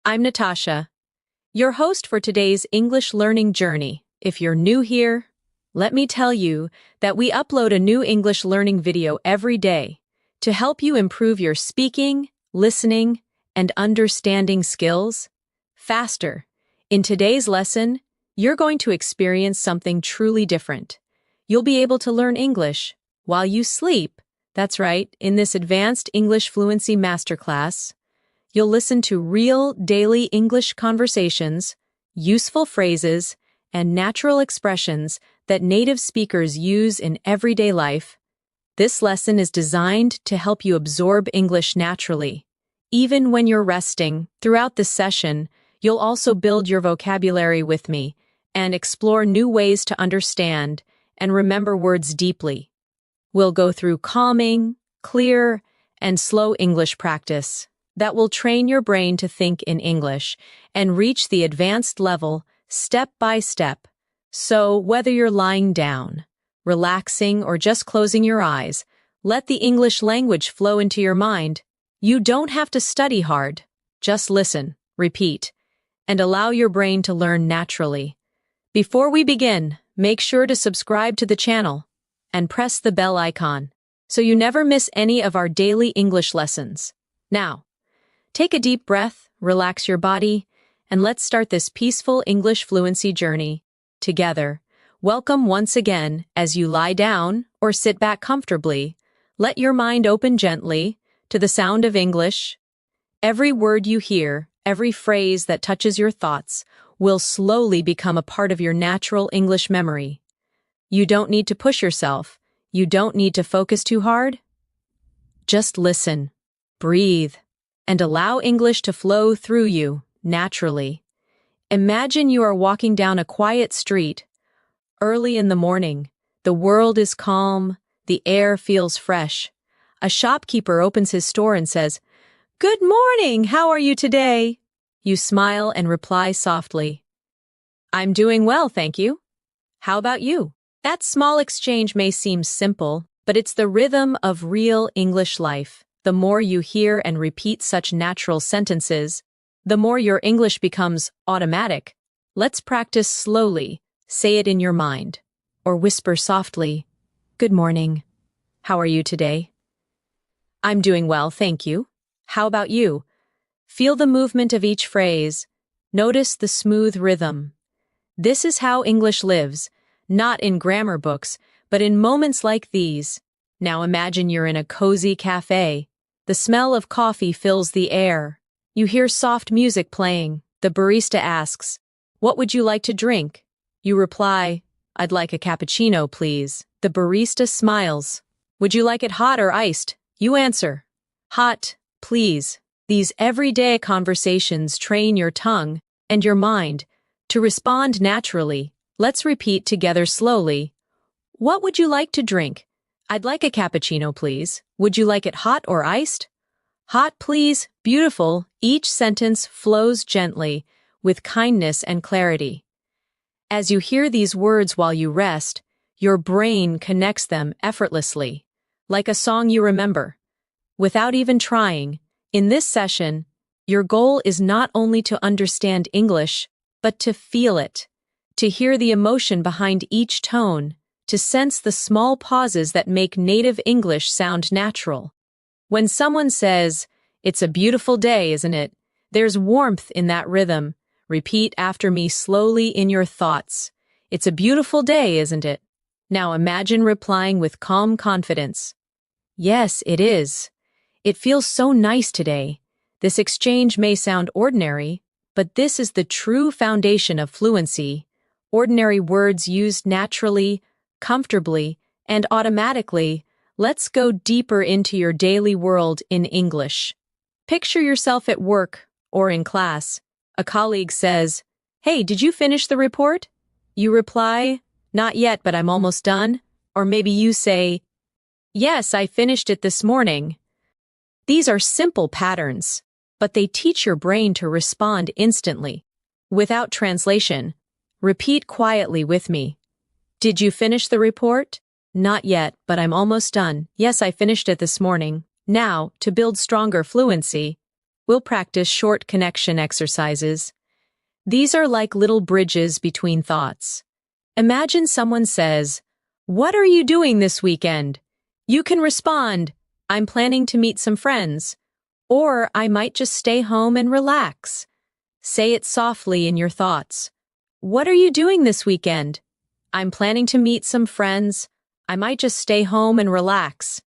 I'm Natasha, your host for today's English learning journey. If you're new here, let me tell you that we upload a new English learning video every day to help you improve your speaking, listening, and understanding skills faster. In today's lesson, you're going to experience something truly different. You'll be able to learn English while you sleep. That's right, in this advanced English fluency masterclass, you'll listen to real daily English conversations, useful phrases, and natural expressions that native speakers use in everyday life. This lesson is designed to help you absorb English naturally. Even when you're resting, throughout this session, you'll also build your vocabulary with me and explore new ways to understand and remember words deeply. We'll go through calming, clear, and slow English practice that will train your brain to think in English and reach the advanced level step by step. So, whether you're lying down, relaxing, or just closing your eyes, let the English language flow into your mind. You don't have to study hard. Just listen, repeat, and allow your brain to learn naturally. Before we begin, make sure to subscribe to the channel and press the bell icon so you never miss any of our daily English lessons. Now, take a deep breath, relax your body, and let's start this peaceful English fluency journey together. Welcome once again. As you lie down or sit back comfortably, let your mind open gently to the sound of English. Every word you hear, every phrase that touches your thoughts, will slowly become a part of your natural English memory. You don't need to push yourself. You don't need to focus too hard. Just listen, breathe, and allow English to flow through you naturally. Imagine you are walking down a quiet street. Early in the morning, the world is calm, the air feels fresh. A shopkeeper opens his store and says, "Good morning, how are you today?" You smile and reply softly, "I'm doing well, thank you. How about you?" That small exchange may seem simple, but it's the rhythm of real English life. The more you hear and repeat such natural sentences, the more your English becomes automatic. Let's practice slowly. Say it in your mind, or whisper softly, "Good morning. How are you today?" "I'm doing well, thank you. How about you?" Feel the movement of each phrase. Notice the smooth rhythm. This is how English lives, not in grammar books, but in moments like these. Now imagine you're in a cozy cafe. The smell of coffee fills the air. You hear soft music playing. The barista asks, "What would you like to drink?" You reply, "I'd like a cappuccino, please." The barista smiles. "Would you like it hot or iced?" You answer, "Hot, please." These everyday conversations train your tongue and your mind to respond naturally. Let's repeat together slowly. "What would you like to drink?" "I'd like a cappuccino, please." "Would you like it hot or iced?" "Hot, please." Beautiful. Each sentence flows gently, with kindness and clarity. As you hear these words while you rest, your brain connects them effortlessly, like a song you remember. Without even trying, in this session, your goal is not only to understand English, but to feel it, to hear the emotion behind each tone, to sense the small pauses that make native English sound natural. When someone says, "It's a beautiful day, isn't it?" there's warmth in that rhythm. Repeat after me slowly in your thoughts. "It's a beautiful day, isn't it?" Now imagine replying with calm confidence. "Yes, it is. It feels so nice today." This exchange may sound ordinary, but this is the true foundation of fluency. Ordinary words used naturally, comfortably, and automatically. Let's go deeper into your daily world in English. Picture yourself at work or in class. A colleague says, "Hey, did you finish the report?" You reply, "Not yet, but I'm almost done." Or maybe you say, "Yes, I finished it this morning." These are simple patterns, but they teach your brain to respond instantly. Without translation, repeat quietly with me. "Did you finish the report?" "Not yet, but I'm almost done." "Yes, I finished it this morning." Now, to build stronger fluency, we'll practice short connection exercises. These are like little bridges between thoughts. Imagine someone says, "What are you doing this weekend?" You can respond, "I'm planning to meet some friends," or "I might just stay home and relax." Say it softly in your thoughts. "What are you doing this weekend?" "I'm planning to meet some friends. I might just stay home and relax."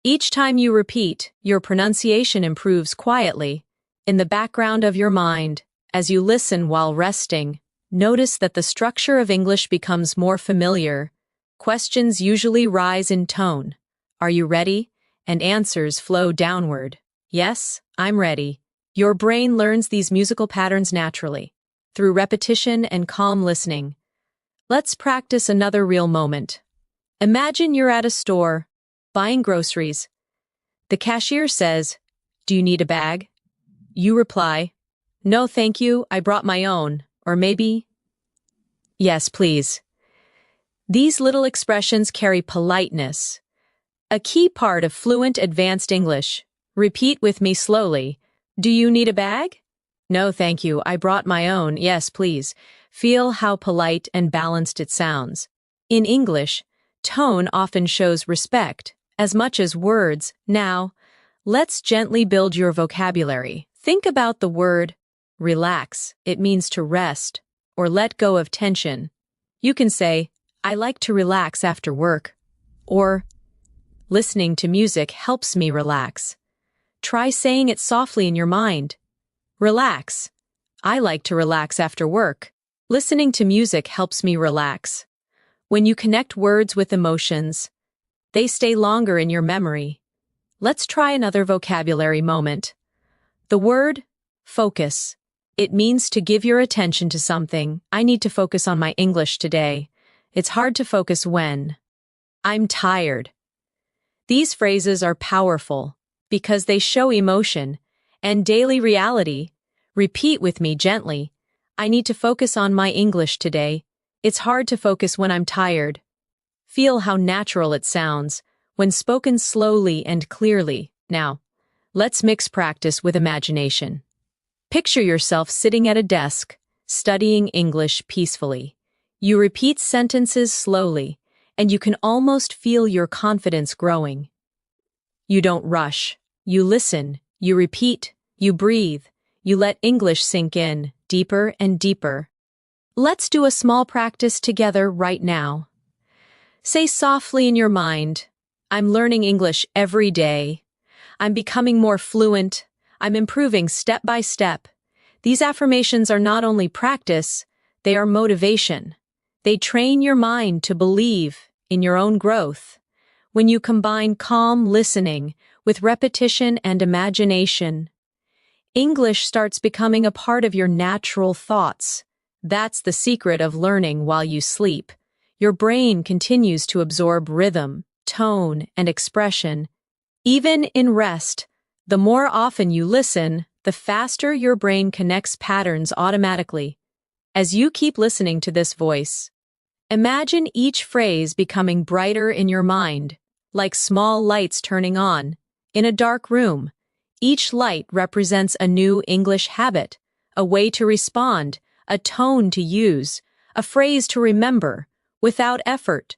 Each time you repeat, your pronunciation improves quietly, in the background of your mind. As you listen while resting, notice that the structure of English becomes more familiar. Questions usually rise in tone. "Are you ready?" And answers flow downward. "Yes, I'm ready." Your brain learns these musical patterns naturally, through repetition and calm listening. Let's practice another real moment. Imagine you're at a store, buying groceries. The cashier says, "Do you need a bag?" You reply, "No, thank you, I brought my own." Or maybe, "Yes, please." These little expressions carry politeness. A key part of fluent advanced English. Repeat with me slowly. "Do you need a bag?" "No, thank you, I brought my own." "Yes, please." Feel how polite and balanced it sounds. In English, tone often shows respect, as much as words. Now, let's gently build your vocabulary. Think about the word relax. It means to rest or let go of tension. You can say, "I like to relax after work," or "Listening to music helps me relax." Try saying it softly in your mind. Relax. "I like to relax after work." Listening to music helps me relax. When you connect words with emotions, they stay longer in your memory. Let's try another vocabulary moment. The word focus. It means to give your attention to something. "I need to focus on my English today. It's hard to focus when I'm tired." These phrases are powerful because they show emotion and daily reality. Repeat with me gently. "I need to focus on my English today. It's hard to focus when I'm tired." Feel how natural it sounds when spoken slowly and clearly. Now, let's mix practice with imagination. Picture yourself sitting at a desk, studying English peacefully. You repeat sentences slowly, and you can almost feel your confidence growing. You don't rush. You listen, you repeat, you breathe, you let English sink in, deeper and deeper. Let's do a small practice together right now. Say softly in your mind, "I'm learning English every day. I'm becoming more fluent. I'm improving step by step." These affirmations are not only practice, they are motivation. They train your mind to believe in your own growth. When you combine calm listening with repetition and imagination, English starts becoming a part of your natural thoughts. That's the secret of learning while you sleep. Your brain continues to absorb rhythm, tone, and expression. Even in rest, the more often you listen, the faster your brain connects patterns automatically. As you keep listening to this voice, imagine each phrase becoming brighter in your mind, like small lights turning on. In a dark room, each light represents a new English habit, a way to respond, a tone to use, a phrase to remember, without effort.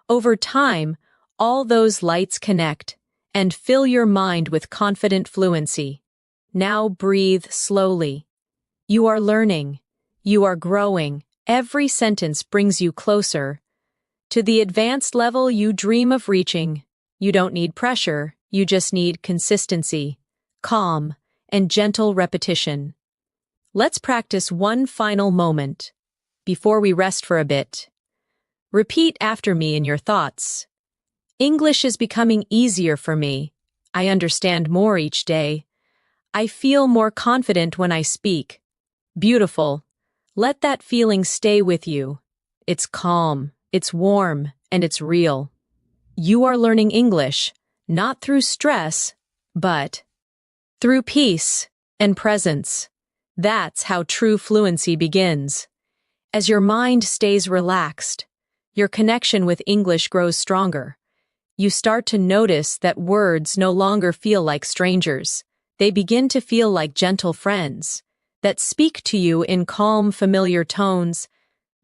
Over time, all those lights connect and fill your mind with confident fluency. Now breathe slowly. You are learning. You are growing. Every sentence brings you closer to the advanced level you dream of reaching. You don't need pressure, you just need consistency, calm, and gentle repetition. Let's practice one final moment before we rest for a bit. Repeat after me in your thoughts. "English is becoming easier for me. I understand more each day. I feel more confident when I speak." Beautiful. Let that feeling stay with you. It's calm, it's warm, and it's real. You are learning English, not through stress, but through peace and presence. That's how true fluency begins. As your mind stays relaxed, your connection with English grows stronger. You start to notice that words no longer feel like strangers. They begin to feel like gentle friends that speak to you in calm, familiar tones.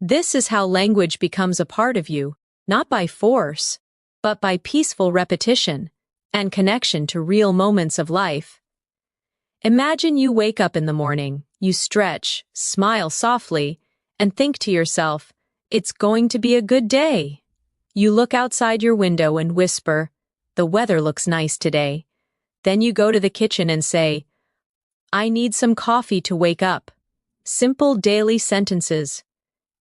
This is how language becomes a part of you, not by force, but by peaceful repetition and connection to real moments of life. Imagine you wake up in the morning, you stretch, smile softly, and think to yourself, "It's going to be a good day." You look outside your window and whisper, "The weather looks nice today." Then you go to the kitchen and say, "I need some coffee to wake up." Simple daily sentences,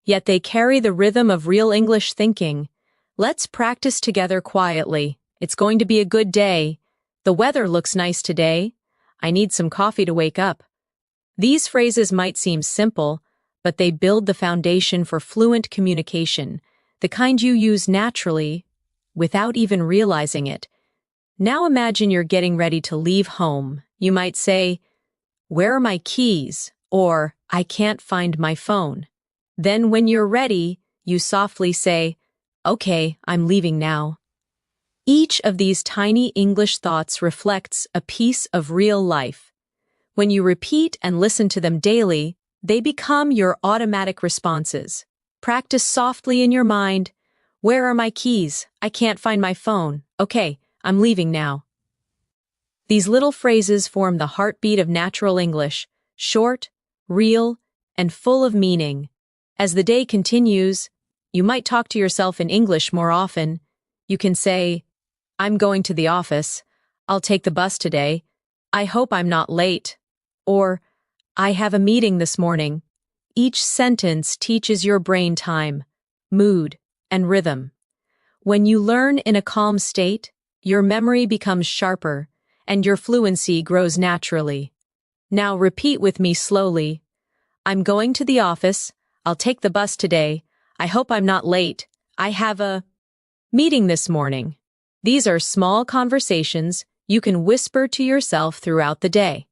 yet they carry the rhythm of real English thinking. Let's practice together quietly. It's going to be a good day. The weather looks nice today. I need some coffee to wake up. These phrases might seem simple, but they build the foundation for fluent communication, the kind you use naturally, without even realizing it. Now imagine you're getting ready to leave home. You might say, "Where are my keys?" or "I can't find my phone." Then when you're ready, you softly say, "Okay, I'm leaving now." Each of these tiny English thoughts reflects a piece of real life. When you repeat and listen to them daily, they become your automatic responses. Practice softly in your mind. "Where are my keys? I can't find my phone. Okay, I'm leaving now." These little phrases form the heartbeat of natural English, short, real, and full of meaning. As the day continues, you might talk to yourself in English more often. You can say, "I'm going to the office. I'll take the bus today. I hope I'm not late." Or, "I have a meeting this morning." Each sentence teaches your brain time, mood, and rhythm. When you learn in a calm state, your memory becomes sharper, and your fluency grows naturally. Now repeat with me slowly. "I'm going to the office. I'll take the bus today. I hope I'm not late. I have a meeting this morning." These are small conversations you can whisper to yourself throughout the day.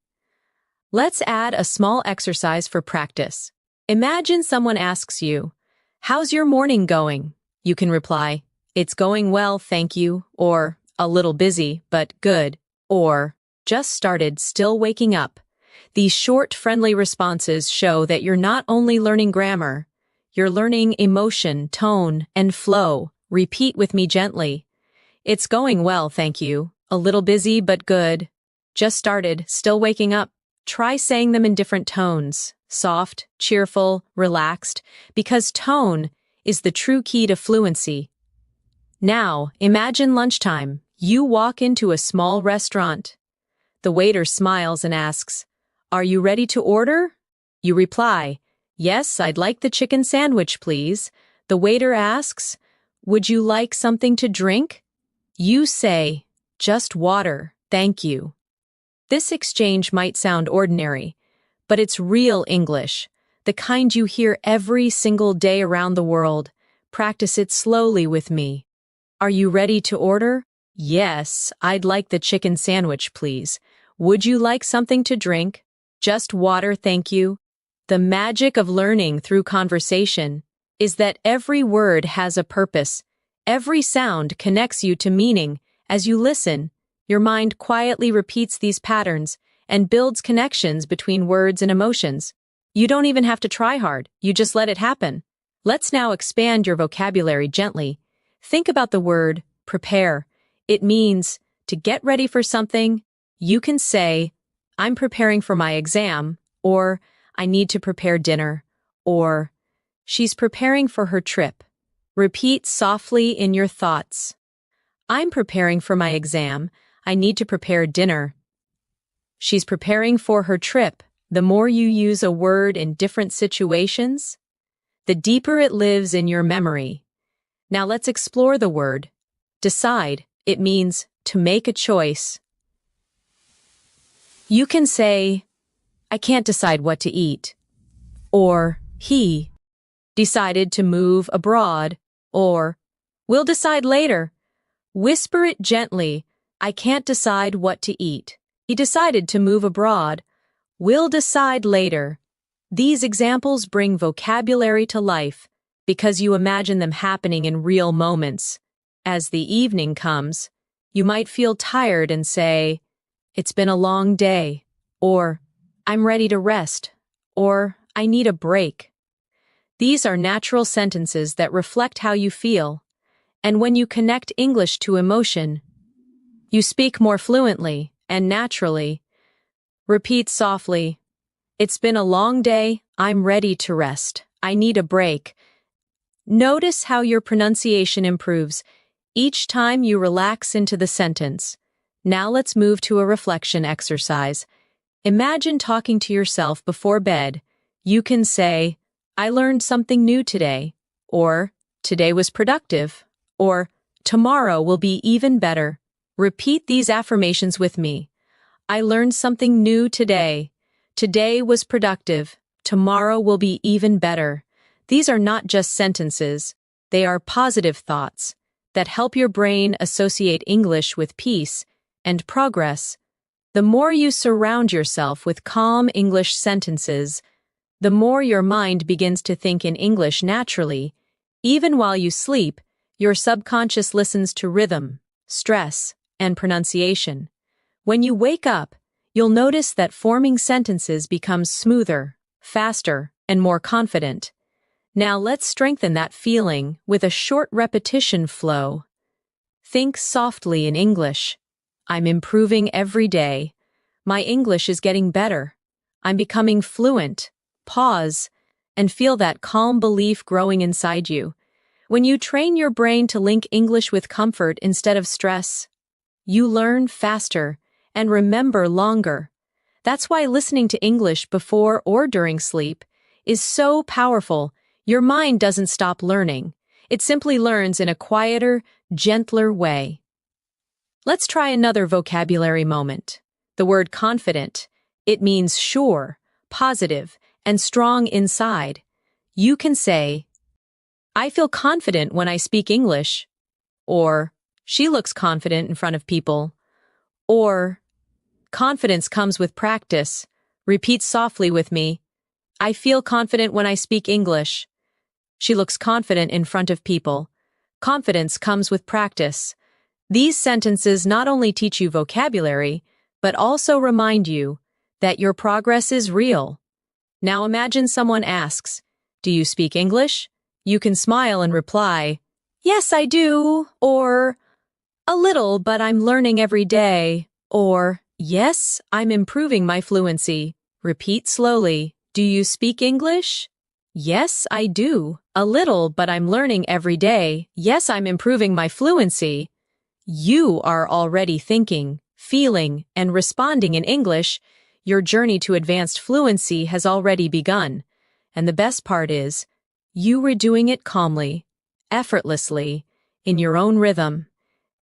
Let's add a small exercise for practice. Imagine someone asks you, "How's your morning going?" You can reply, "It's going well, thank you," or "A little busy, but good," or "Just started, still waking up." These short, friendly responses show that you're not only learning grammar, you're learning emotion, tone, and flow. Repeat with me gently. "It's going well, thank you. A little busy, but good. Just started, still waking up." Try saying them in different tones, soft, cheerful, relaxed, because tone is the true key to fluency. Now, imagine lunchtime. You walk into a small restaurant. The waiter smiles and asks, "Are you ready to order?" You reply, "Yes, I'd like the chicken sandwich, please." The waiter asks, "Would you like something to drink?" You say, "Just water, thank you." This exchange might sound ordinary, but it's real English, the kind you hear every single day around the world. Practice it slowly with me. "Are you ready to order?" "Yes, I'd like the chicken sandwich, please." "Would you like something to drink?" "Just water, thank you." The magic of learning through conversation is that every word has a purpose. Every sound connects you to meaning. As you listen, your mind quietly repeats these patterns and builds connections between words and emotions. You don't even have to try hard, you just let it happen. Let's now expand your vocabulary gently. Think about the word prepare. It means to get ready for something. You can say, "I'm preparing for my exam," or "I need to prepare dinner," or "She's preparing for her trip." Repeat softly in your thoughts. "I'm preparing for my exam. I need to prepare dinner." She's preparing for her trip. The more you use a word in different situations, the deeper it lives in your memory. Now let's explore the word decide. It means to make a choice. You can say, "I can't decide what to eat," or "He decided to move abroad," or "We'll decide later." Whisper it gently. "I can't decide what to eat. He decided to move abroad. We'll decide later." These examples bring vocabulary to life because you imagine them happening in real moments. As the evening comes, you might feel tired and say, it's been a long day, or I'm ready to rest, or I need a break. These are natural sentences that reflect how you feel, and when you connect English to emotion, you speak more fluently and naturally. Repeat softly, it's been a long day, I'm ready to rest, I need a break. Notice how your pronunciation improves each time you relax into the sentence. Now let's move to a reflection exercise. Imagine talking to yourself before bed. You can say, I learned something new today, or today was productive, or tomorrow will be even better. Repeat these affirmations with me. I learned something new today. Today was productive. Tomorrow will be even better. These are not just sentences. They are positive thoughts that help your brain associate English with peace and progress. The more you surround yourself with calm English sentences, the more your mind begins to think in English naturally. Even while you sleep, your subconscious listens to rhythm, stress, and pronunciation. When you wake up, you'll notice that forming sentences becomes smoother, faster, and more confident. Now let's strengthen that feeling with a short repetition flow. Think softly in English. I'm improving every day. My English is getting better. I'm becoming fluent. Pause, and feel that calm belief growing inside you. When you train your brain to link English with comfort instead of stress, you learn faster and remember longer. That's why listening to English before or during sleep is so powerful. Your mind doesn't stop learning. It simply learns in a quieter, gentler way. Let's try another vocabulary moment. The word confident. It means sure, positive, and strong inside. You can say, I feel confident when I speak English, or she looks confident in front of people, or confidence comes with practice. Repeat softly with me. I feel confident when I speak English. She looks confident in front of people. Confidence comes with practice. These sentences not only teach you vocabulary, but also remind you that your progress is real. Now imagine someone asks, do you speak English? You can smile and reply, yes, I do, or a little, but I'm learning every day, or yes, I'm improving my fluency. Repeat slowly, do you speak English? Yes, I do. A little, but I'm learning every day. Yes, I'm improving my fluency. You are already thinking, feeling, and responding in English. Your journey to advanced fluency has already begun. And the best part is, you were doing it calmly, effortlessly, in your own rhythm.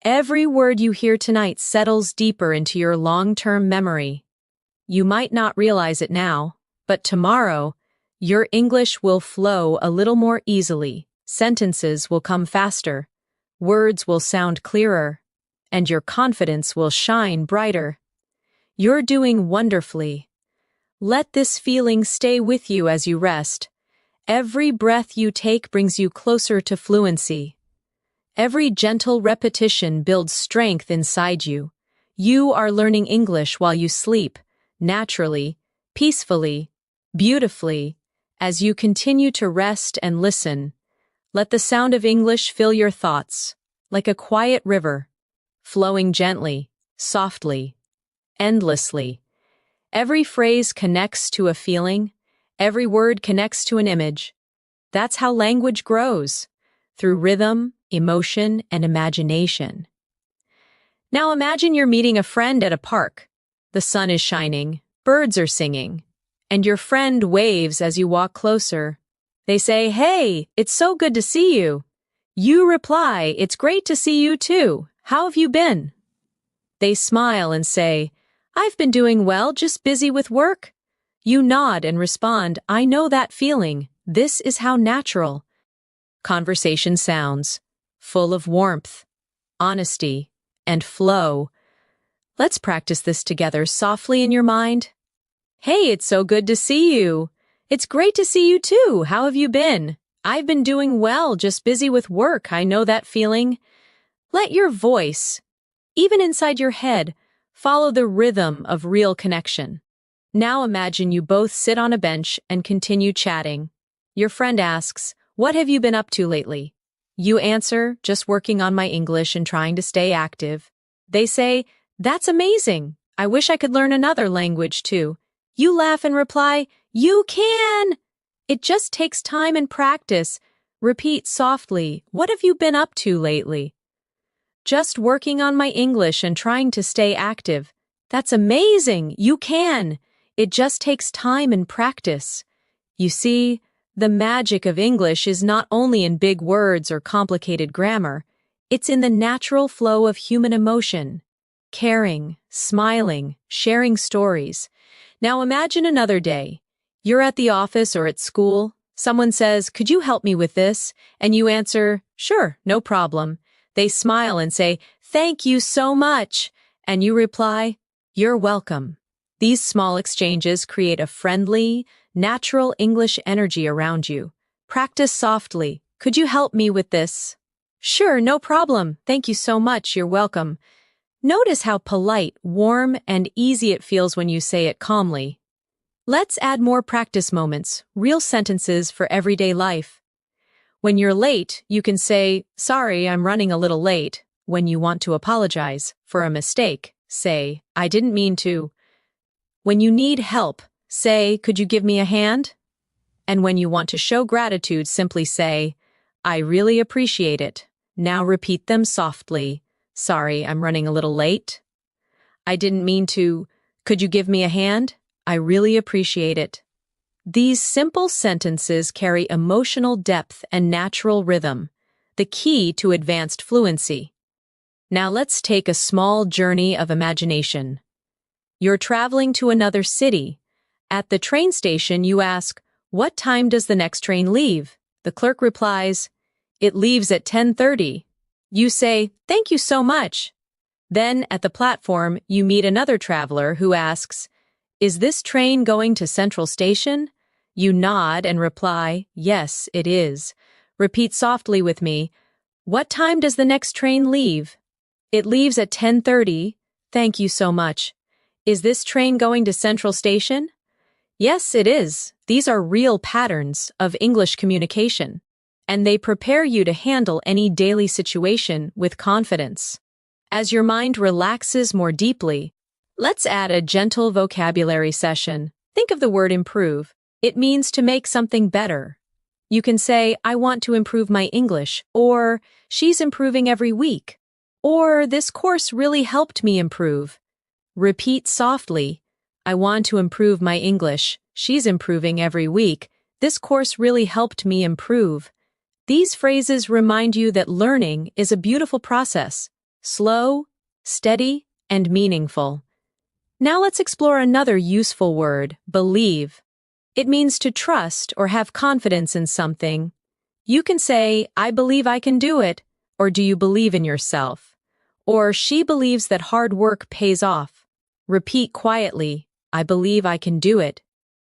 Every word you hear tonight settles deeper into your long-term memory. You might not realize it now, but tomorrow, your English will flow a little more easily, sentences will come faster, words will sound clearer, and your confidence will shine brighter. You're doing wonderfully. Let this feeling stay with you as you rest. Every breath you take brings you closer to fluency. Every gentle repetition builds strength inside you. You are learning English while you sleep, naturally, peacefully, beautifully. As you continue to rest and listen, let the sound of English fill your thoughts, like a quiet river, flowing gently, softly, endlessly. Every phrase connects to a feeling, every word connects to an image. That's how language grows, through rhythm, emotion, and imagination. Now imagine you're meeting a friend at a park. The sun is shining, birds are singing, and your friend waves as you walk closer. They say, hey, it's so good to see you. You reply, it's great to see you too. How have you been? They smile and say, I've been doing well, just busy with work. You nod and respond, I know that feeling. This is how natural conversation sounds, full of warmth, honesty, and flow. Let's practice this together softly in your mind. Hey, it's so good to see you. It's great to see you too. How have you been? I've been doing well, just busy with work. I know that feeling. Let your voice, even inside your head, Follow the rhythm of real connection. Now imagine you both sit on a bench and continue chatting. Your friend asks, "What have you been up to lately?" You answer, "Just working on my English and trying to stay active." They say, "That's amazing. I wish I could learn another language too." You laugh and reply, "You can! It just takes time and practice." Repeat softly, "What have you been up to lately?" "Just working on my English and trying to stay active." "That's amazing. You can. It just takes time and practice." You see, the magic of English is not only in big words or complicated grammar, it's in the natural flow of human emotion. Caring, smiling, sharing stories. Now imagine another day. You're at the office or at school. Someone says, "Could you help me with this?" And you answer, "Sure, no problem." They smile and say, "Thank you so much." And you reply, "You're welcome." These small exchanges create a friendly, natural English energy around you. Practice softly. "Could you help me with this?" "Sure, no problem. Thank you so much. You're welcome." Notice how polite, warm, and easy it feels when you say it calmly. Let's add more practice moments, real sentences for everyday life. When you're late, you can say, "Sorry, I'm running a little late." When you want to apologize for a mistake, say, "I didn't mean to." When you need help, say, "Could you give me a hand?" And when you want to show gratitude, simply say, "I really appreciate it." Now repeat them softly. "Sorry, I'm running a little late." "I didn't mean to." "Could you give me a hand?" "I really appreciate it." These simple sentences carry emotional depth and natural rhythm, the key to advanced fluency. Now let's take a small journey of imagination. You're traveling to another city. At the train station, you ask, "What time does the next train leave?" The clerk replies, "It leaves at 10:30. You say, "Thank you so much." Then, at the platform, you meet another traveler who asks, "Is this train going to Central Station?" You nod and reply, "Yes, it is." Repeat softly with me, "What time does the next train leave?" "It leaves at 10:30. Thank you so much." "Is this train going to Central Station?" "Yes, it is." These are real patterns of English communication, and they prepare you to handle any daily situation with confidence. As your mind relaxes more deeply, let's add a gentle vocabulary session. Think of the word improve. It means to make something better. You can say, "I want to improve my English," or "She's improving every week," or "This course really helped me improve." Repeat softly, "I want to improve my English. She's improving every week. This course really helped me improve." These phrases remind you that learning is a beautiful process, slow, steady, and meaningful. Now let's explore another useful word, believe. It means to trust or have confidence in something. You can say, "I believe I can do it," or "Do you believe in yourself?" Or "She believes that hard work pays off." Repeat quietly, "I believe I can do it."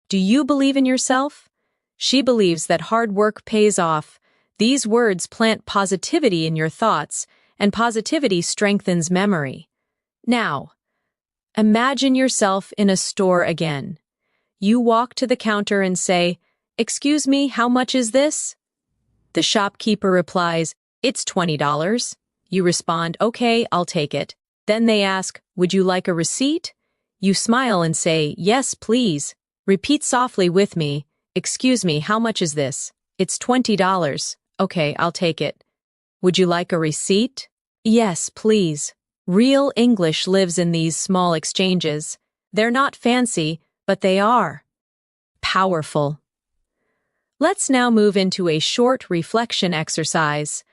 "Do you believe in yourself?" "She believes that hard work pays off." These words plant positivity in your thoughts, and positivity strengthens memory. Now, imagine yourself in a store again. You walk to the counter and say, "Excuse me, how much is this?" The shopkeeper replies, "It's $20. You respond, "Okay, I'll take it." Then they ask, "Would you like a receipt?" You smile and say, "Yes, please." Repeat softly with me, "Excuse me, how much is this?" "It's $20. Okay, I'll take it." "Would you like a receipt?" "Yes, please." Real English lives in these small exchanges. They're not fancy, but they are powerful. Let's now move into a short reflection exercise.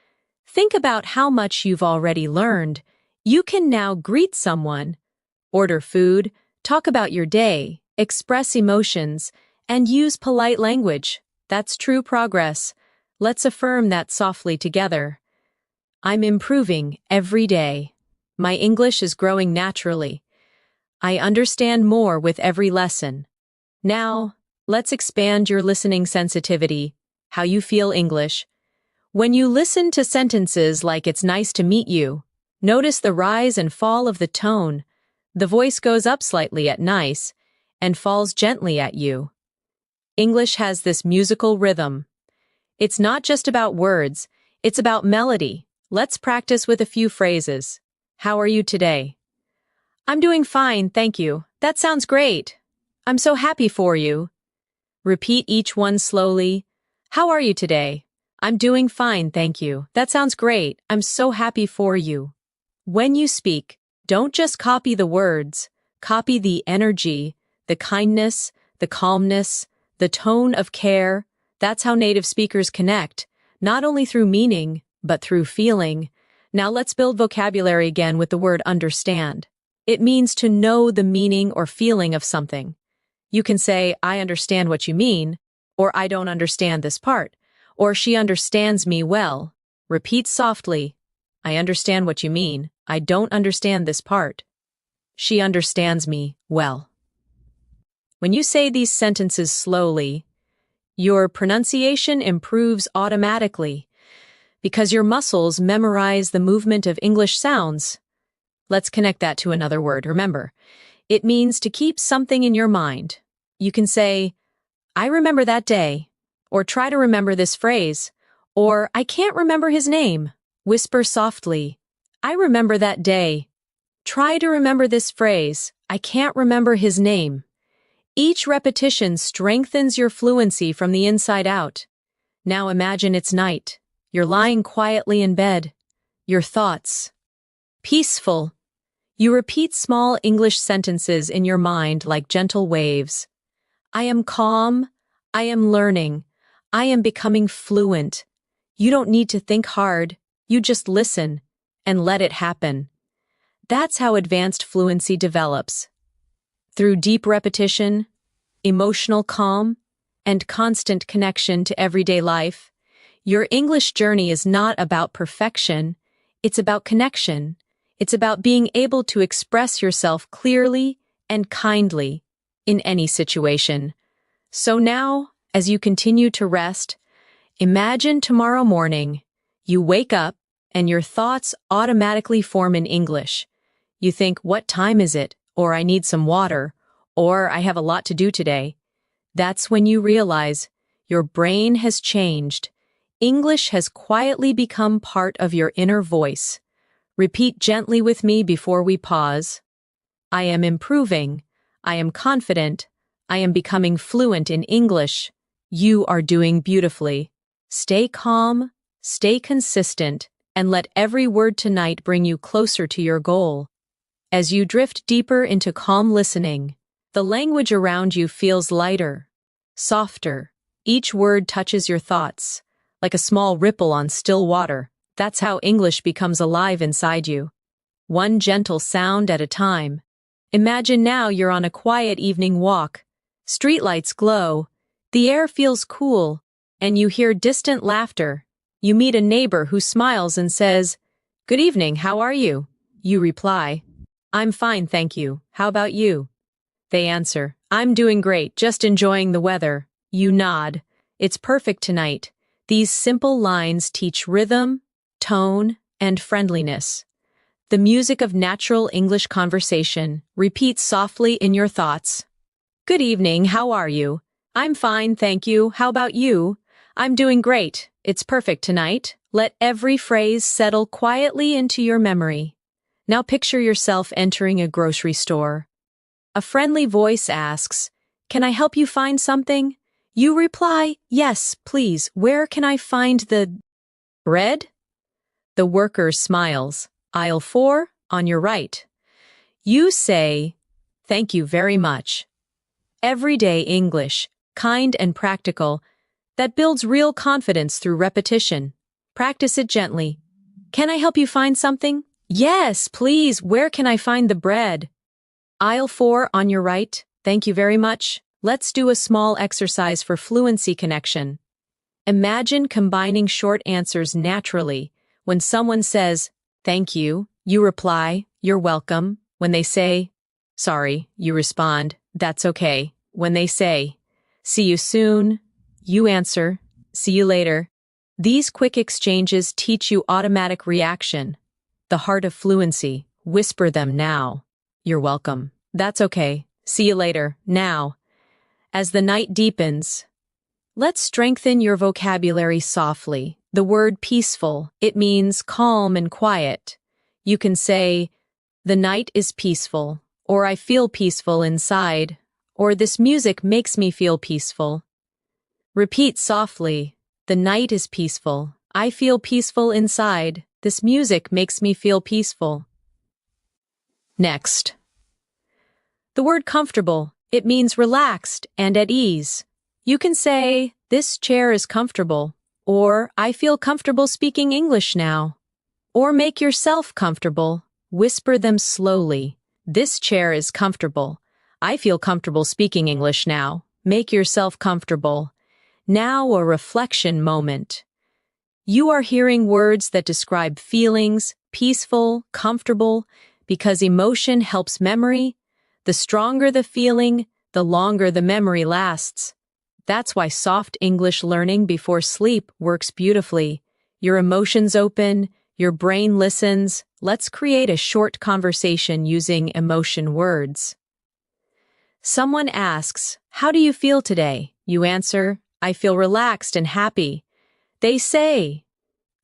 Think about how much you've already learned. You can now greet someone, order food, talk about your day, express emotions, and use polite language. That's true progress. Let's affirm that softly together. I'm improving every day. My English is growing naturally. I understand more with every lesson. Now, let's expand your listening sensitivity, how you feel English. When you listen to sentences like "It's nice to meet you," notice the rise and fall of the tone. The voice goes up slightly at nice and falls gently at you. English has this musical rhythm. It's not just about words, it's about melody. Let's practice with a few phrases. How are you today? I'm doing fine, thank you. That sounds great. I'm so happy for you. Repeat each one slowly. How are you today? I'm doing fine, thank you. That sounds great. I'm so happy for you. When you speak, don't just copy the words, copy the energy, the kindness, the calmness, the tone of care. That's how native speakers connect, not only through meaning, but through feeling. Now let's build vocabulary again with the word understand. It means to know the meaning or feeling of something. You can say, I understand what you mean, or I don't understand this part, or she understands me well. Repeat softly. I understand what you mean. I don't understand this part. She understands me well. When you say these sentences slowly, your pronunciation improves automatically because your muscles memorize the movement of English sounds. Let's connect that to another word. Remember, it means to keep something in your mind. You can say, I remember that day, or try to remember this phrase, or I can't remember his name. Whisper softly, I remember that day. Try to remember this phrase, I can't remember his name. Each repetition strengthens your fluency from the inside out. Now imagine it's night. You're lying quietly in bed. Your thoughts. Peaceful. You repeat small English sentences in your mind like gentle waves. I am calm. I am learning. I am becoming fluent. You don't need to think hard. You just listen and let it happen. That's how advanced fluency develops. Through deep repetition, emotional calm, and constant connection to everyday life, your English journey is not about perfection, it's about connection. It's about being able to express yourself clearly and kindly in any situation. So now, as you continue to rest, imagine tomorrow morning, you wake up and your thoughts automatically form in English. You think, what time is it? Or I need some water. Or I have a lot to do today. That's when you realize your brain has changed. English has quietly become part of your inner voice. Repeat gently with me before we pause. I am improving. I am confident. I am becoming fluent in English. You are doing beautifully. Stay calm, stay consistent, and let every word tonight bring you closer to your goal. As you drift deeper into calm listening, the language around you feels lighter, softer. Each word touches your thoughts, like a small ripple on still water. That's how English becomes alive inside you. One gentle sound at a time. Imagine now you're on a quiet evening walk. Streetlights glow, the air feels cool, and you hear distant laughter. You meet a neighbor who smiles and says, Good evening, how are you? You reply, I'm fine, thank you. How about you? They answer, I'm doing great, just enjoying the weather. You nod. It's perfect tonight. These simple lines teach rhythm, tone, and friendliness. The music of natural English conversation. Repeat softly in your thoughts. Good evening, how are you? I'm fine, thank you. How about you? I'm doing great. It's perfect tonight. Let every phrase settle quietly into your memory. Now picture yourself entering a grocery store. A friendly voice asks, Can I help you find something? You reply, Yes, please. Where can I find the bread? The worker smiles. Aisle 4, on your right. You say, Thank you very much. Everyday English, kind and practical, that builds real confidence through repetition. Practice it gently. Can I help you find something? Yes, please. Where can I find the bread? Aisle 4, on your right. Thank you very much. Let's do a small exercise for fluency connection. Imagine combining short answers naturally. When someone says, Thank you, you reply, You're welcome. When they say, Sorry, you respond, That's okay. When they say, See you soon, you answer, See you later. These quick exchanges teach you automatic reaction. The heart of fluency. Whisper them now. You're welcome. That's okay. See you later. Now, as the night deepens, let's strengthen your vocabulary softly. The word peaceful, it means calm and quiet. You can say, the night is peaceful, or I feel peaceful inside, or this music makes me feel peaceful. Repeat softly, the night is peaceful. I feel peaceful inside. This music makes me feel peaceful. Next. The word comfortable, it means relaxed and at ease. You can say, this chair is comfortable, or I feel comfortable speaking English now. Or make yourself comfortable. Whisper them slowly. This chair is comfortable. I feel comfortable speaking English now. Make yourself comfortable. Now a reflection moment. You are hearing words that describe feelings, peaceful, comfortable, because emotion helps memory. The stronger the feeling, the longer the memory lasts. That's why soft English learning before sleep works beautifully. Your emotions open, your brain listens. Let's create a short conversation using emotion words. Someone asks, how do you feel today? You answer, I feel relaxed and happy. They say,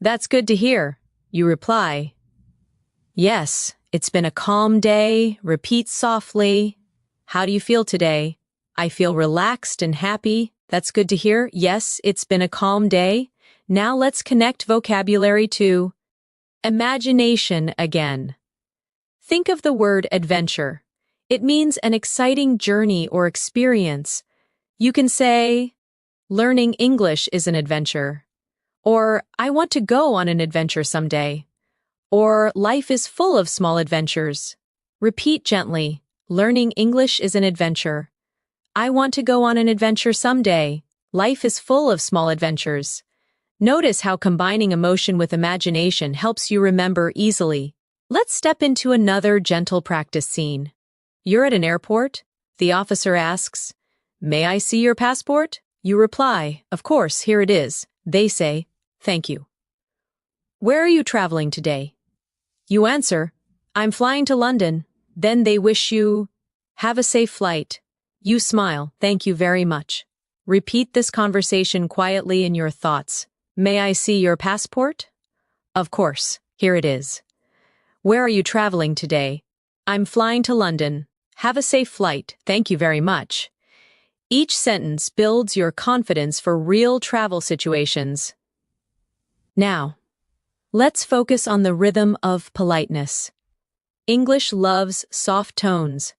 that's good to hear. You reply, yes, it's been a calm day. Repeat softly. How do you feel today? I feel relaxed and happy. That's good to hear. Yes, it's been a calm day. Now let's connect vocabulary to imagination again. Think of the word adventure. It means an exciting journey or experience. You can say, learning English is an adventure. Or, I want to go on an adventure someday. Or, life is full of small adventures. Repeat gently, learning English is an adventure. I want to go on an adventure someday. Life is full of small adventures. Notice how combining emotion with imagination helps you remember easily. Let's step into another gentle practice scene. You're at an airport. The officer asks, may I see your passport? You reply, of course, here it is. They say, thank you. Where are you traveling today? You answer, I'm flying to London. Then they wish you, have a safe flight. You smile, thank you very much. Repeat this conversation quietly in your thoughts. May I see your passport? Of course, here it is. Where are you traveling today? I'm flying to London. Have a safe flight, thank you very much. Each sentence builds your confidence for real travel situations. Now, let's focus on the rhythm of politeness. English loves soft tones.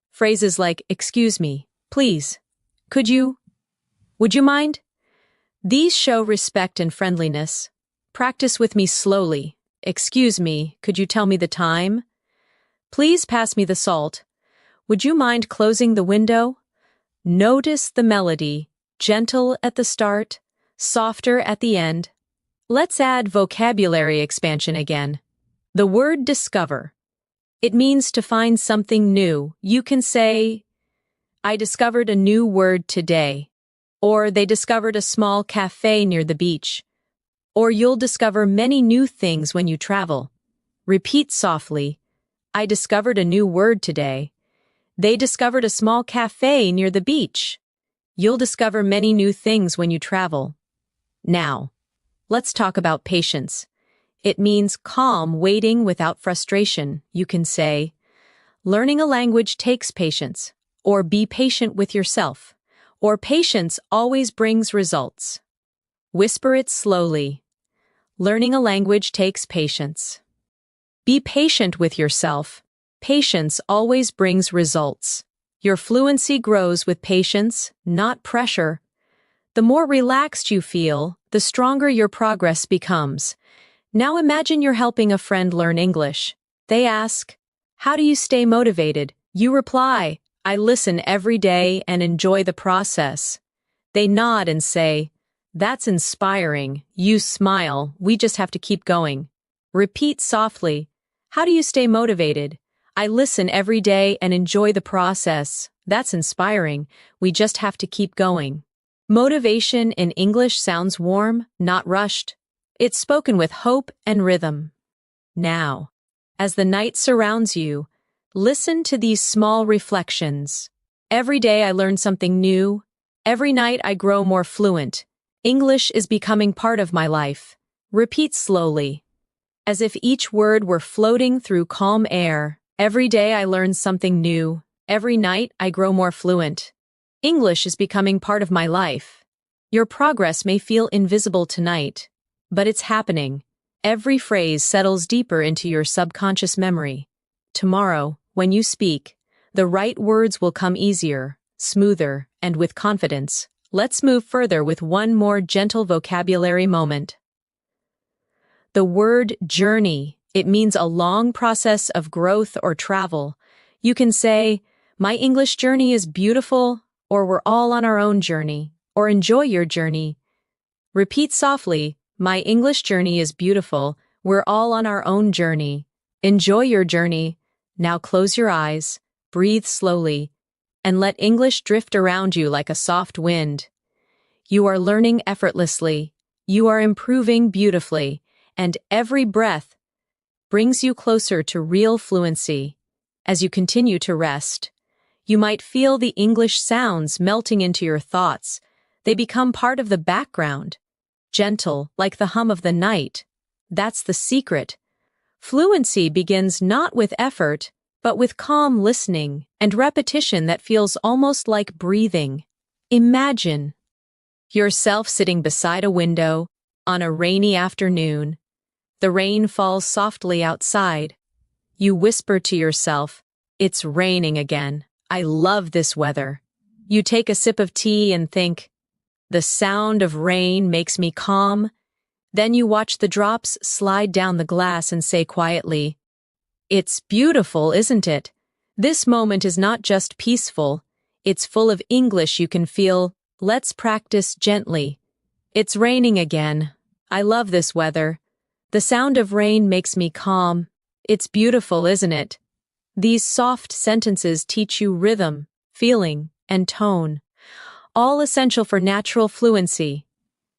Phrases like, excuse me, please, could you, would you mind? These show respect and friendliness. Practice with me slowly. Excuse me, could you tell me the time? Please pass me the salt. Would you mind closing the window? Notice the melody, gentle at the start, softer at the end. Let's add vocabulary expansion again. The word discover. It means to find something new. You can say, I discovered a new word today. Or they discovered a small cafe near the beach. Or you'll discover many new things when you travel. Repeat softly, I discovered a new word today. They discovered a small cafe near the beach. You'll discover many new things when you travel. Now, let's talk about patience. It means calm waiting without frustration. You can say, learning a language takes patience, or be patient with yourself, or patience always brings results. Whisper it slowly. Learning a language takes patience. Be patient with yourself. Patience always brings results. Your fluency grows with patience, not pressure. The more relaxed you feel, the stronger your progress becomes. Now imagine you're helping a friend learn English. They ask, how do you stay motivated? You reply, I listen every day and enjoy the process. They nod and say, that's inspiring. You smile, we just have to keep going. Repeat softly, how do you stay motivated? I listen every day and enjoy the process. That's inspiring. We just have to keep going. Motivation in English sounds warm, not rushed. It's spoken with hope and rhythm. Now, as the night surrounds you, Listen to these small reflections. Every day I learn something new. Every night I grow more fluent. English is becoming part of my life. Repeat slowly, as if each word were floating through calm air. Every day I learn something new. Every night I grow more fluent. English is becoming part of my life. Your progress may feel invisible tonight, but it's happening. Every phrase settles deeper into your subconscious memory. Tomorrow, when you speak, the right words will come easier, smoother, and with confidence. Let's move further with one more gentle vocabulary moment. The word journey. It means a long process of growth or travel. You can say, "My English journey is beautiful," or "We're all on our own journey," or "Enjoy your journey." Repeat softly, "My English journey is beautiful. We're all on our own journey. Enjoy your journey." Now close your eyes, breathe slowly, and let English drift around you like a soft wind. You are learning effortlessly. You are improving beautifully, and every breath brings you closer to real fluency. As you continue to rest, you might feel the English sounds melting into your thoughts. They become part of the background, gentle like the hum of the night. That's the secret. Fluency begins not with effort, but with calm listening and repetition that feels almost like breathing. Imagine yourself sitting beside a window on a rainy afternoon. The rain falls softly outside. You whisper to yourself, "It's raining again. I love this weather." You take a sip of tea and think, "The sound of rain makes me calm." Then you watch the drops slide down the glass and say quietly, "It's beautiful, isn't it?" This moment is not just peaceful, it's full of English you can feel. Let's practice gently. "It's raining again. I love this weather. The sound of rain makes me calm. It's beautiful, isn't it?" These soft sentences teach you rhythm, feeling, and tone, all essential for natural fluency.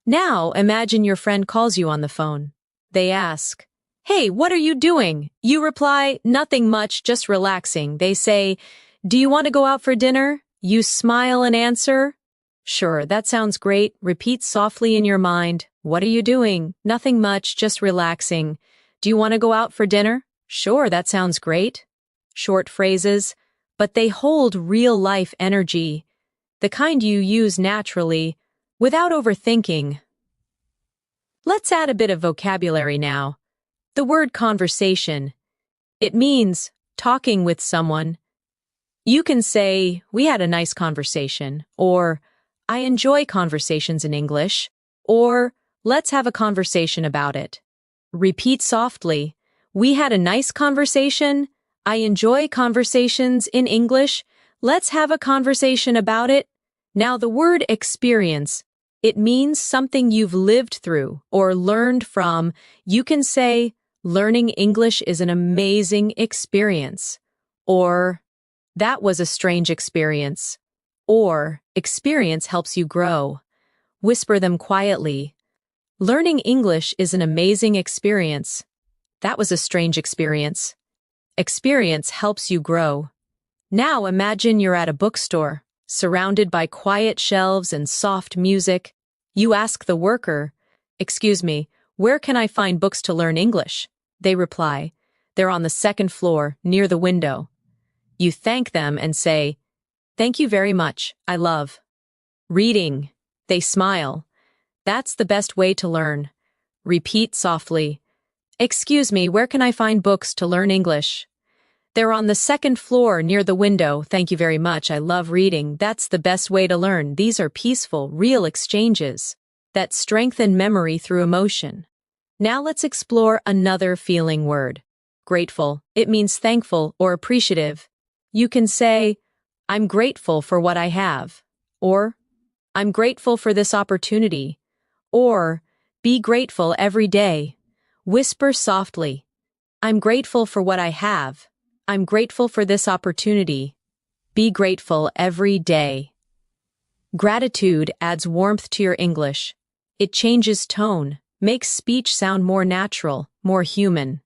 Now imagine your friend calls you on the phone. They ask, "Hey, what are you doing?" You reply, "Nothing much, just relaxing." They say, "Do you want to go out for dinner?" You smile and answer, "Sure, that sounds great." Repeat softly in your mind, "What are you doing?" "Nothing much, just relaxing." "Do you want to go out for dinner?" "Sure, that sounds great." Short phrases, but they hold real-life energy, the kind you use naturally, without overthinking. Let's add a bit of vocabulary now. The word conversation. It means talking with someone. You can say, "We had a nice conversation," or "I enjoy conversations in English," or "Let's have a conversation about it." Repeat softly, "We had a nice conversation. I enjoy conversations in English. Let's have a conversation about it." Now the word experience. It means something you've lived through or learned from. You can say, "Learning English is an amazing experience," or "That was a strange experience," or "Experience helps you grow." Whisper them quietly. "Learning English is an amazing experience. That was a strange experience. Experience helps you grow." Now imagine you're at a bookstore, surrounded by quiet shelves and soft music. You ask the worker, "Excuse me, where can I find books to learn English?" They reply, "They're on the second floor, near the window." You thank them and say, "Thank you very much, I love reading." They smile. That's the best way to learn. Repeat softly, "Excuse me, where can I find books to learn English?" "They're on the second floor near the window. Thank you very much. I love reading." That's the best way to learn. These are peaceful, real exchanges that strengthen memory through emotion. Now let's explore another feeling word. Grateful. It means thankful or appreciative. You can say, "I'm grateful for what I have," or "I'm grateful for this opportunity," or "Be grateful every day." Whisper softly, "I'm grateful for what I have. I'm grateful for this opportunity." Be grateful every day. Gratitude adds warmth to your English. It changes tone, makes speech sound more natural, more human.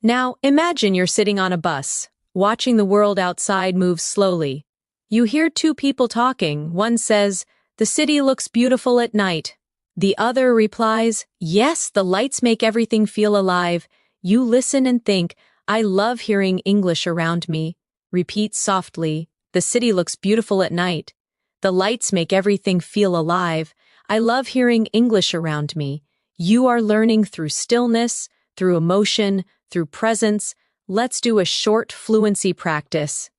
Now, imagine you're sitting on a bus, watching the world outside move slowly. You hear two people talking. One says, "The city looks beautiful at night." The other replies, "Yes, the lights make everything feel alive." You listen and think, "I love hearing English around me." Repeat softly, "The city looks beautiful at night. The lights make everything feel alive. I love hearing English around me." You are learning through stillness, through emotion, through presence. Let's do a short fluency practice.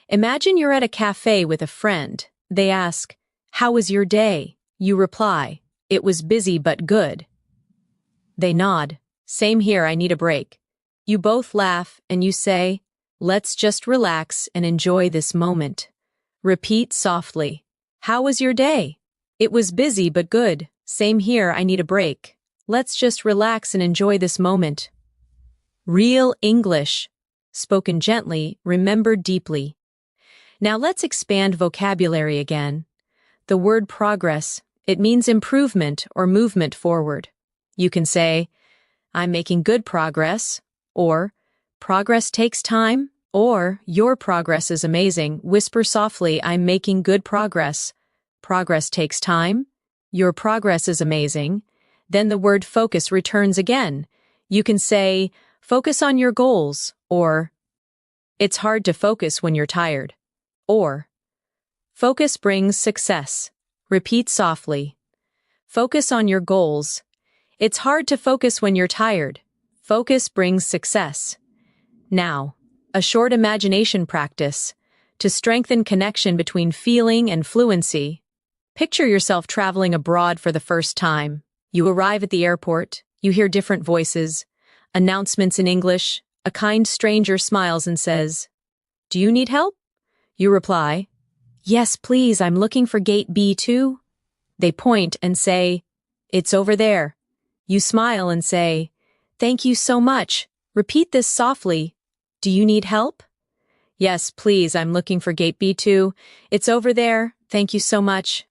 Imagine you're at a cafe with a friend. They ask, "How was your day?" You reply, "It was busy but good." They nod, "Same here, I need a break." You both laugh and you say, "Let's just relax and enjoy this moment." Repeat softly, "How was your day?" "It was busy but good." "Same here, I need a break." Let's just relax and enjoy this moment. Real English. Spoken gently, remembered deeply. Now let's expand vocabulary again. The word progress, it means improvement or movement forward. You can say, "I'm making good progress," or "Progress takes time," or "Your progress is amazing." Whisper softly, "I'm making good progress." Progress takes time. Your progress is amazing. Then the word focus returns again. You can say, "Focus on your goals," or "It's hard to focus when you're tired," or "Focus brings success." Repeat softly. Focus on your goals. It's hard to focus when you're tired. Focus brings success. Now, a short imagination practice to strengthen connection between feeling and fluency. Picture yourself traveling abroad for the first time. You arrive at the airport, you hear different voices, announcements in English, a kind stranger smiles and says, "Do you need help?" You reply, "Yes, please, I'm looking for gate B2. They point and say, "It's over there." You smile and say, "Thank you so much." Repeat this softly. "Do you need help?" "Yes, please, I'm looking for gate B2. It's over there. Thank you so much."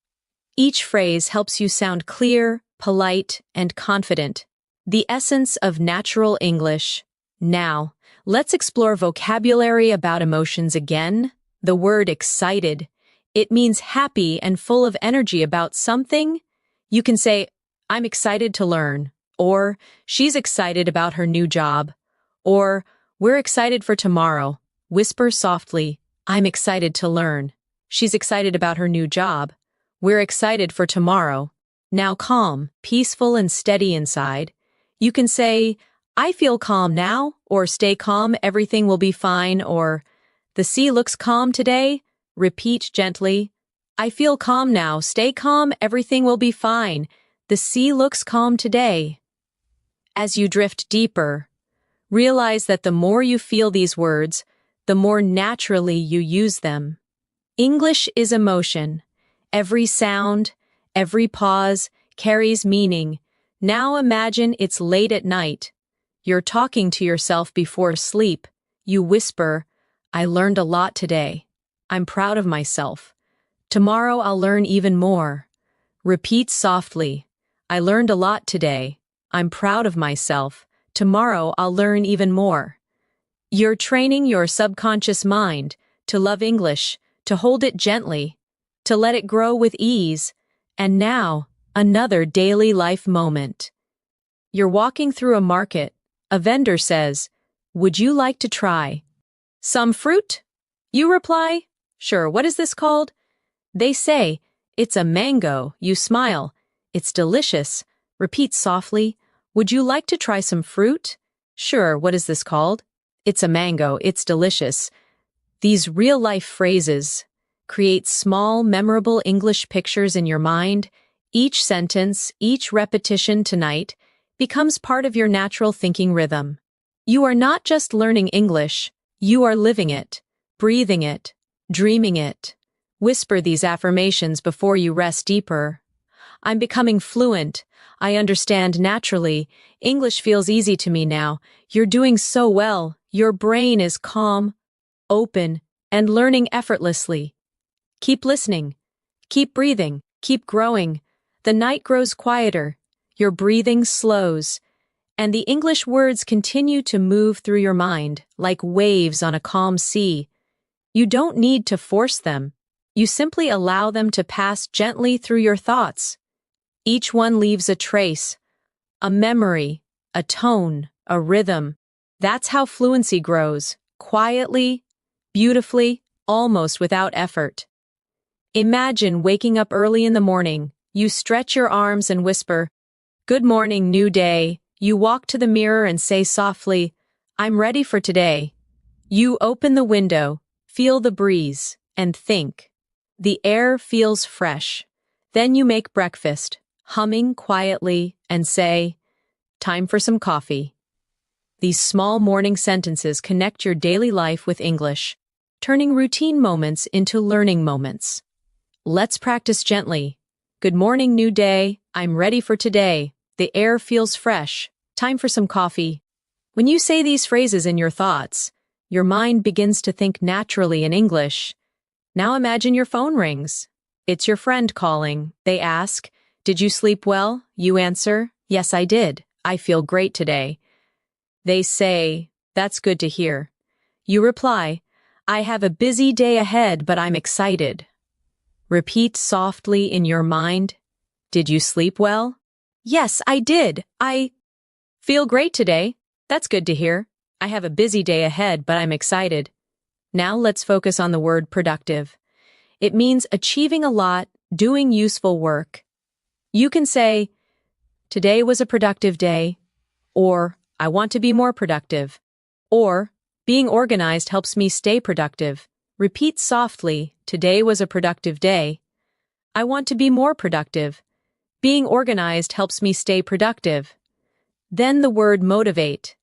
Each phrase helps you sound clear, polite, and confident. The essence of natural English. Now, let's explore vocabulary about emotions again. The word excited. It means happy and full of energy about something. You can say, "I'm excited to learn," or "She's excited about her new job," or "We're excited for tomorrow." Whisper softly, "I'm excited to learn." She's excited about her new job. We're excited for tomorrow. Now calm, peaceful, and steady inside. You can say, "I feel calm now," or "Stay calm, everything will be fine," or "The sea looks calm today." Repeat gently, "I feel calm now, stay calm, everything will be fine. The sea looks calm today." As you drift deeper, realize that the more you feel these words, the more naturally you use them. English is emotion. Every sound, every pause carries meaning. Now imagine it's late at night. You're talking to yourself before sleep. You whisper, "I learned a lot today. I'm proud of myself. Tomorrow I'll learn even more." Repeat softly, "I learned a lot today. I'm proud of myself. Tomorrow I'll learn even more." You're training your subconscious mind to love English, to hold it gently, to let it grow with ease. And now, another daily life moment. You're walking through a market. A vendor says, "Would you like to try some fruit?" You reply, "Sure, what is this called?" They say, "It's a mango." You smile, "It's delicious." Repeat softly, "Would you like to try some fruit?" "Sure, what is this called?" "It's a mango, it's delicious." These real-life phrases create small, memorable English pictures in your mind. Each sentence, each repetition tonight becomes part of your natural thinking rhythm. You are not just learning English, you are living it, breathing it, dreaming it. Whisper these affirmations before you rest deeper. "I'm becoming fluent. I understand naturally. English feels easy to me now. You're doing so well. Your brain is calm, open, and learning effortlessly." Keep listening. Keep breathing. Keep growing. The night grows quieter. Your breathing slows. and the English words continue to move through your mind like waves on a calm sea. You don't need to force them. You simply allow them to pass gently through your thoughts. Each one leaves a trace, a memory, a tone, a rhythm. That's how fluency grows, quietly, beautifully, almost without effort. Imagine waking up early in the morning. You stretch your arms and whisper, "Good morning, new day." You walk to the mirror and say softly, "I'm ready for today." You open the window, feel the breeze, and think. The air feels fresh. Then you make breakfast, humming quietly, and say, "Time for some coffee." These small morning sentences connect your daily life with English, turning routine moments into learning moments. Let's practice gently. Good morning, new day. I'm ready for today. The air feels fresh. Time for some coffee. When you say these phrases in your thoughts, your mind begins to think naturally in English. Now imagine your phone rings. It's your friend calling. They ask, "Did you sleep well?" You answer, "Yes, I did. I feel great today." They say, "That's good to hear." You reply, "I have a busy day ahead, but I'm excited." Repeat softly in your mind, "Did you sleep well?" "Yes, I did. I feel great today. That's good to hear. I have a busy day ahead, but I'm excited." Now let's focus on the word productive. It means achieving a lot, doing useful work. You can say, "Today was a productive day," or "I want to be more productive," or "Being organized helps me stay productive." Repeat softly, "Today was a productive day." "I want to be more productive." "Being organized helps me stay productive." Then the word motivate.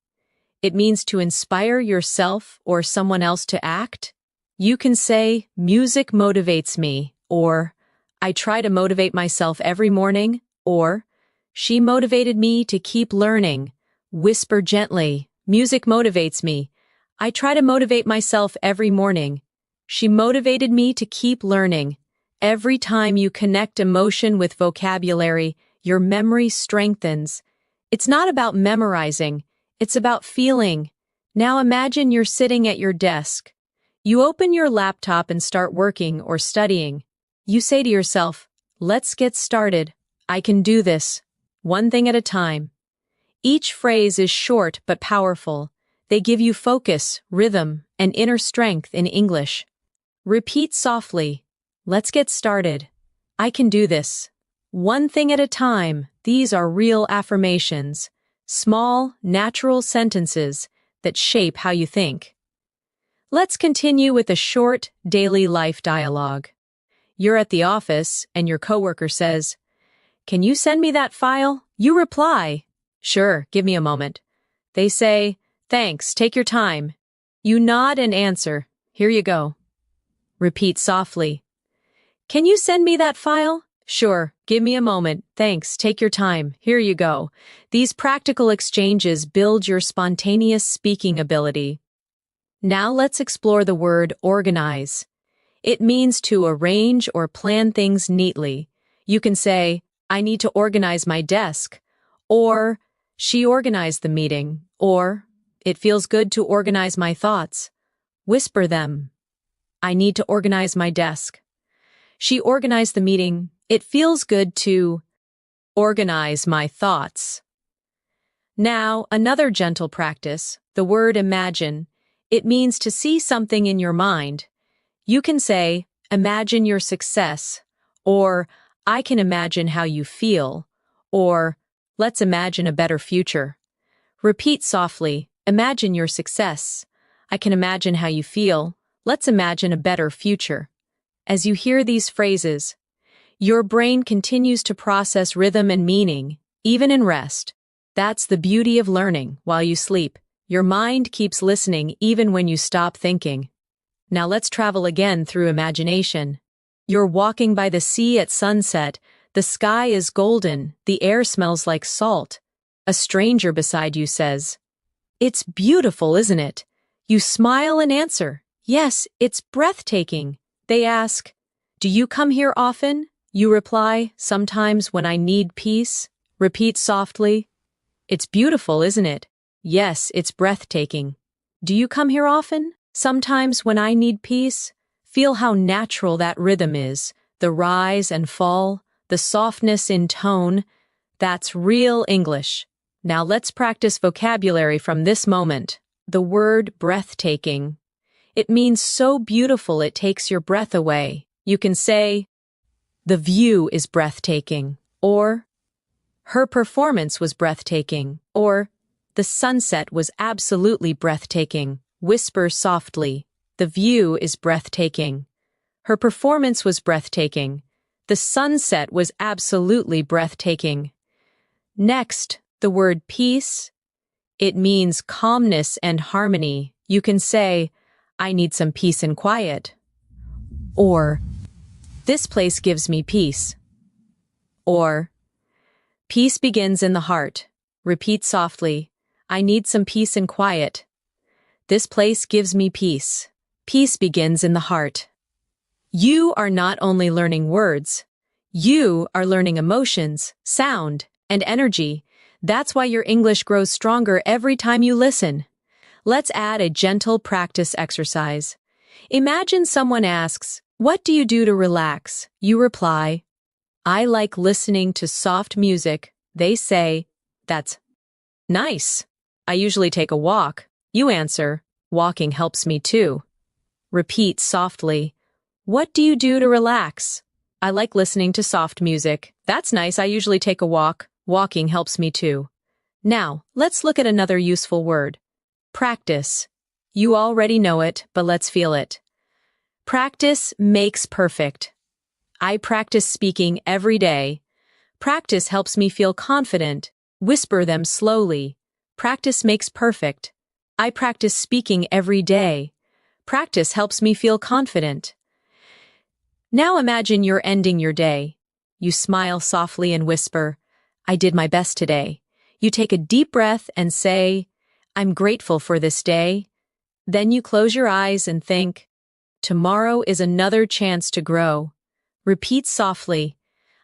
It means to inspire yourself or someone else to act. You can say, "Music motivates me," or "I try to motivate myself every morning," or "She motivated me to keep learning." Whisper gently, "Music motivates me. I try to motivate myself every morning. She motivated me to keep learning." Every time you connect emotion with vocabulary, your memory strengthens. It's not about memorizing, it's about feeling. Now imagine you're sitting at your desk. You open your laptop and start working or studying. You say to yourself, "Let's get started. I can do this. One thing at a time." Each phrase is short but powerful. They give you focus, rhythm, and inner strength in English. Repeat softly, "Let's get started. I can do this. One thing at a time." These are real affirmations, small, natural sentences that shape how you think. Let's continue with a short, daily life dialogue. You're at the office, and your coworker says, "Can you send me that file?" You reply, "Sure, give me a moment." They say, "Thanks, take your time." You nod and answer, "Here you go." Repeat softly, "Can you send me that file?" "Sure, give me a moment. Thanks, take your time. Here you go." These practical exchanges build your spontaneous speaking ability. Now let's explore the word organize. It means to arrange or plan things neatly. You can say, "I need to organize my desk," or "She organized the meeting," or "It feels good to organize my thoughts." Whisper them. "I need to organize my desk." "She organized the meeting." "It feels good to organize my thoughts." Now, another gentle practice, the word imagine. It means to see something in your mind. You can say, "Imagine your success," or "I can imagine how you feel," or "Let's imagine a better future." Repeat softly, "Imagine your success." "I can imagine how you feel." "Let's imagine a better future." As you hear these phrases, your brain continues to process rhythm and meaning, even in rest. That's the beauty of learning while you sleep. Your mind keeps listening even when you stop thinking. Now let's travel again through imagination. You're walking by the sea at sunset. The sky is golden. The air smells like salt. A stranger beside you says, "It's beautiful, isn't it?" You smile and answer, "Yes, it's breathtaking." They ask, "Do you come here often?" You reply, "Sometimes when I need peace." Repeat softly, It's beautiful, isn't it? Yes, it's breathtaking. Do you come here often? Sometimes when I need peace, feel how natural that rhythm is, the rise and fall, the softness in tone. That's real English. Now let's practice vocabulary from this moment. The word breathtaking. It means so beautiful it takes your breath away. You can say, the view is breathtaking, or her performance was breathtaking, or the sunset was absolutely breathtaking. Whisper softly, the view is breathtaking. Her performance was breathtaking. The sunset was absolutely breathtaking. Next, the word peace. It means calmness and harmony. You can say, I need some peace and quiet. Or, this place gives me peace. Or, peace begins in the heart. Repeat softly, I need some peace and quiet. This place gives me peace. Peace begins in the heart. You are not only learning words, you are learning emotions, sound, and energy. That's why your English grows stronger every time you listen. Let's add a gentle practice exercise. Imagine someone asks, what do you do to relax? You reply, I like listening to soft music. They say, that's nice. I usually take a walk. You answer, walking helps me too. Repeat softly, what do you do to relax? I like listening to soft music. That's nice. I usually take a walk. Walking helps me too. Now, let's look at another useful word. Practice. You already know it, but let's feel it. Practice makes perfect. I practice speaking every day. Practice helps me feel confident. Whisper them slowly. Practice makes perfect. I practice speaking every day. Practice helps me feel confident. Now imagine you're ending your day. You smile softly and whisper, I did my best today. You take a deep breath and say, I'm grateful for this day. Then you close your eyes and think, tomorrow is another chance to grow. Repeat softly,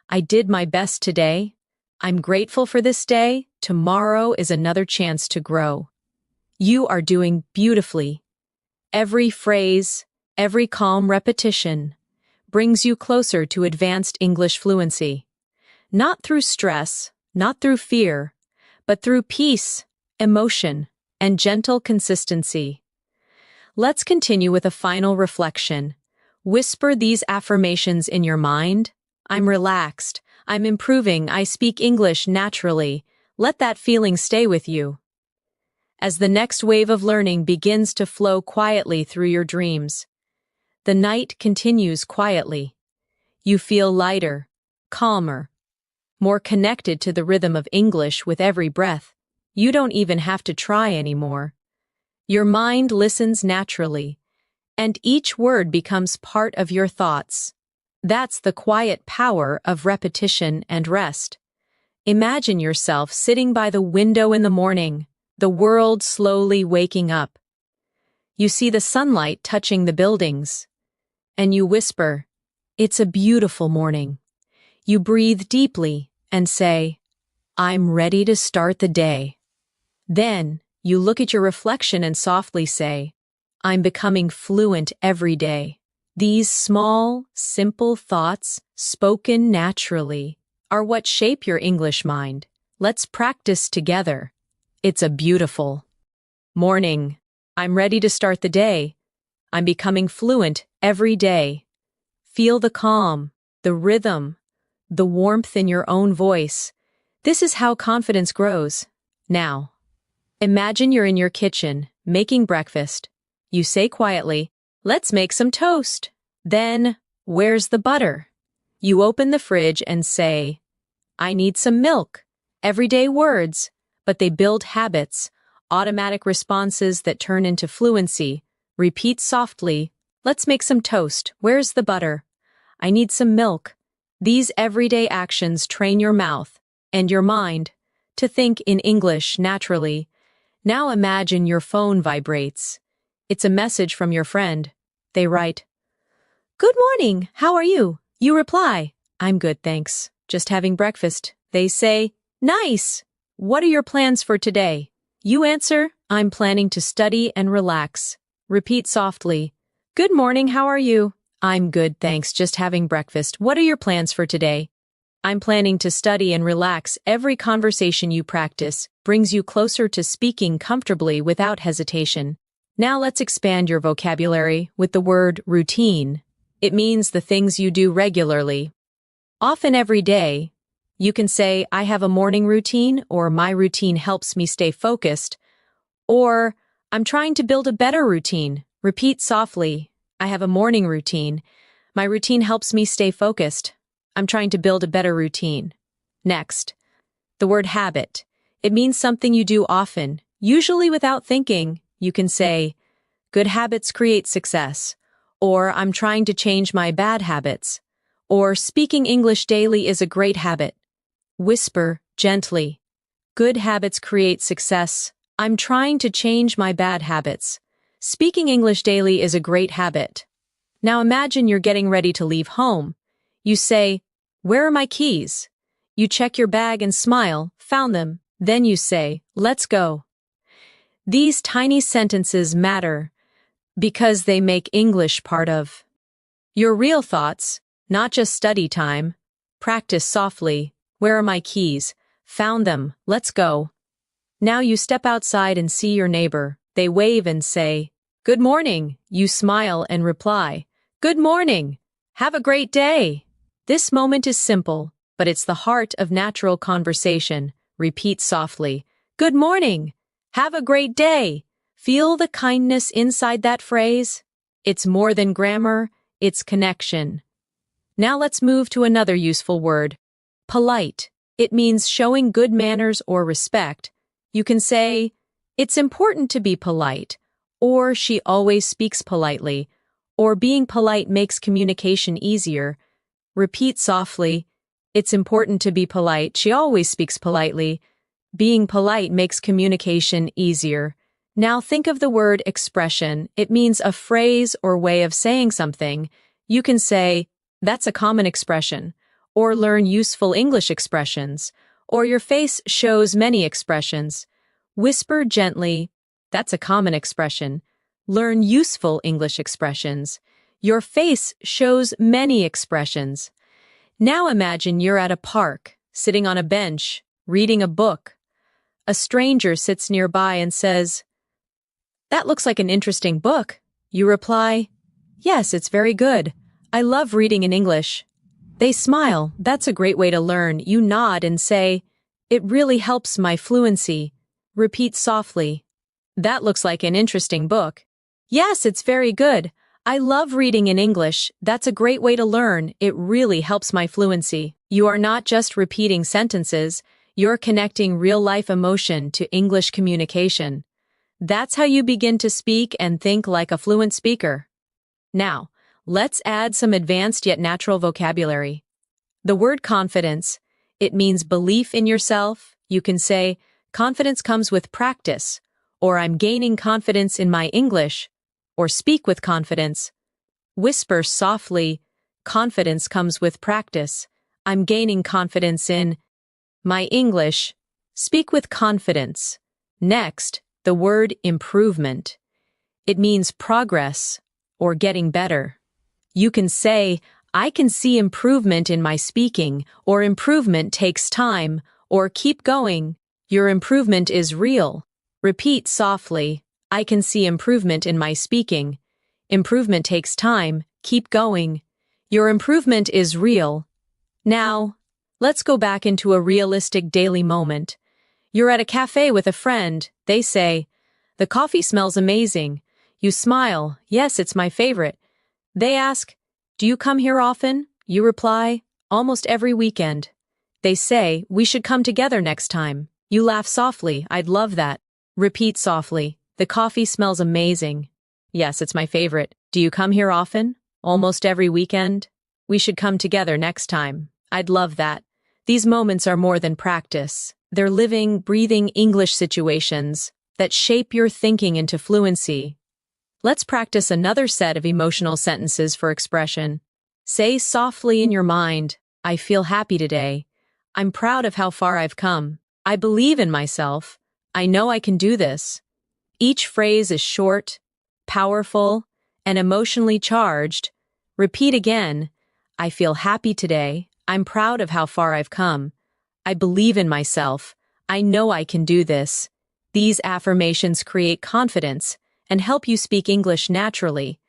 I did my best today. I'm grateful for this day. Tomorrow is another chance to grow. You are doing beautifully. Every phrase, every calm repetition brings you closer to advanced English fluency. Not through stress, not through fear, but through peace, emotion, and gentle consistency. Let's continue with a final reflection. Whisper these affirmations in your mind. I'm relaxed. I'm improving. I speak English naturally. Let that feeling stay with you. As the next wave of learning begins to flow quietly through your dreams, the night continues quietly. You feel lighter, calmer, more connected to the rhythm of English with every breath. You don't even have to try anymore. Your mind listens naturally, and each word becomes part of your thoughts. That's the quiet power of repetition and rest. Imagine yourself sitting by the window in the morning, the world slowly waking up. You see the sunlight touching the buildings, and you whisper, it's a beautiful morning. You breathe deeply and say, I'm ready to start the day. Then, you look at your reflection and softly say, I'm becoming fluent every day. These small, simple thoughts, spoken naturally, are what shape your English mind. Let's practice together. It's a beautiful morning. I'm ready to start the day. I'm becoming fluent every day. Feel the calm, the rhythm, the warmth in your own voice. This is how confidence grows. Now, imagine you're in your kitchen, making breakfast. You say quietly, let's make some toast. Then, where's the butter? You open the fridge and say, I need some milk. Everyday words, but they build habits, automatic responses that turn into fluency. Repeat softly, let's make some toast. Where's the butter? I need some milk. These everyday actions train your mouth and your mind to think in English naturally. Now imagine your phone vibrates. It's a message from your friend. They write, Good morning, how are you? You reply, I'm good, thanks. Just having breakfast. They say, Nice. what are your plans for today? You answer, I'm planning to study and relax. Repeat softly. Good morning, how are you? I'm good, thanks, just having breakfast. What are your plans for today? I'm planning to study and relax. Every conversation you practice brings you closer to speaking comfortably without hesitation. Now let's expand your vocabulary with the word routine. It means the things you do regularly. Often every day, you can say, I have a morning routine, or my routine helps me stay focused, or I'm trying to build a better routine. Repeat softly. I have a morning routine. My routine helps me stay focused. I'm trying to build a better routine. Next, the word habit. It means something you do often, usually without thinking. You can say, good habits create success, or I'm trying to change my bad habits, or speaking English daily is a great habit. Whisper gently. Good habits create success. I'm trying to change my bad habits. Speaking English daily is a great habit. Now imagine you're getting ready to leave home. You say, where are my keys? You check your bag and smile, found them. Then you say, let's go. These tiny sentences matter because they make English part of your real thoughts, not just study time. Practice softly. Where are my keys? Found them. Let's go. Now you step outside and see your neighbor. They wave and say, good morning. You smile and reply, good morning. Have a great day. This moment is simple, but it's the heart of natural conversation. Repeat softly. Good morning. Have a great day. Feel the kindness inside that phrase. It's more than grammar, it's connection. Now let's move to another useful word. Polite. It means showing good manners or respect. You can say, it's important to be polite, or she always speaks politely, or being polite makes communication easier. Repeat softly. It's important to be polite. She always speaks politely. Being polite makes communication easier. Now think of the word expression. It means a phrase or way of saying something. You can say, that's a common expression, or learn useful English expressions, or your face shows many expressions. Whisper gently, that's a common expression. Learn useful English expressions. Your face shows many expressions. Now imagine you're at a park, sitting on a bench, reading a book. A stranger sits nearby and says, that looks like an interesting book. You reply, yes, it's very good. I love reading in English. They smile, that's a great way to learn. You nod and say, it really helps my fluency. Repeat softly. That looks like an interesting book. Yes, it's very good. I love reading in English. That's a great way to learn. It really helps my fluency. You are not just repeating sentences, you're connecting real-life emotion to English communication. That's how you begin to speak and think like a fluent speaker. Now, let's add some advanced yet natural vocabulary. The word confidence. It means belief in yourself. You can say, confidence comes with practice, or I'm gaining confidence in my English, or speak with confidence. Whisper softly, confidence comes with practice. I'm gaining confidence in my English. Speak with confidence. Next, the word improvement. It means progress or getting better. You can say, I can see improvement in my speaking, or improvement takes time, or keep going. Your improvement is real. Repeat softly, I can see improvement in my speaking. Improvement takes time, keep going. Your improvement is real. Now, let's go back into a realistic daily moment. You're at a cafe with a friend. They say, the coffee smells amazing. You smile, yes, it's my favorite. They ask, do you come here often? You reply, almost every weekend. They say, we should come together next time. You laugh softly, I'd love that. Repeat softly, the coffee smells amazing. Yes, it's my favorite. Do you come here often? Almost every weekend? We should come together next time. I'd love that. These moments are more than practice. They're living, breathing English situations that shape your thinking into fluency. Let's practice another set of emotional sentences for expression. Say softly in your mind, I feel happy today. I'm proud of how far I've come. I believe in myself. I know I can do this. Each phrase is short, powerful, and emotionally charged. Repeat again. I feel happy today. I'm proud of how far I've come. I believe in myself. I know I can do this. These affirmations create confidence and help you speak English naturally,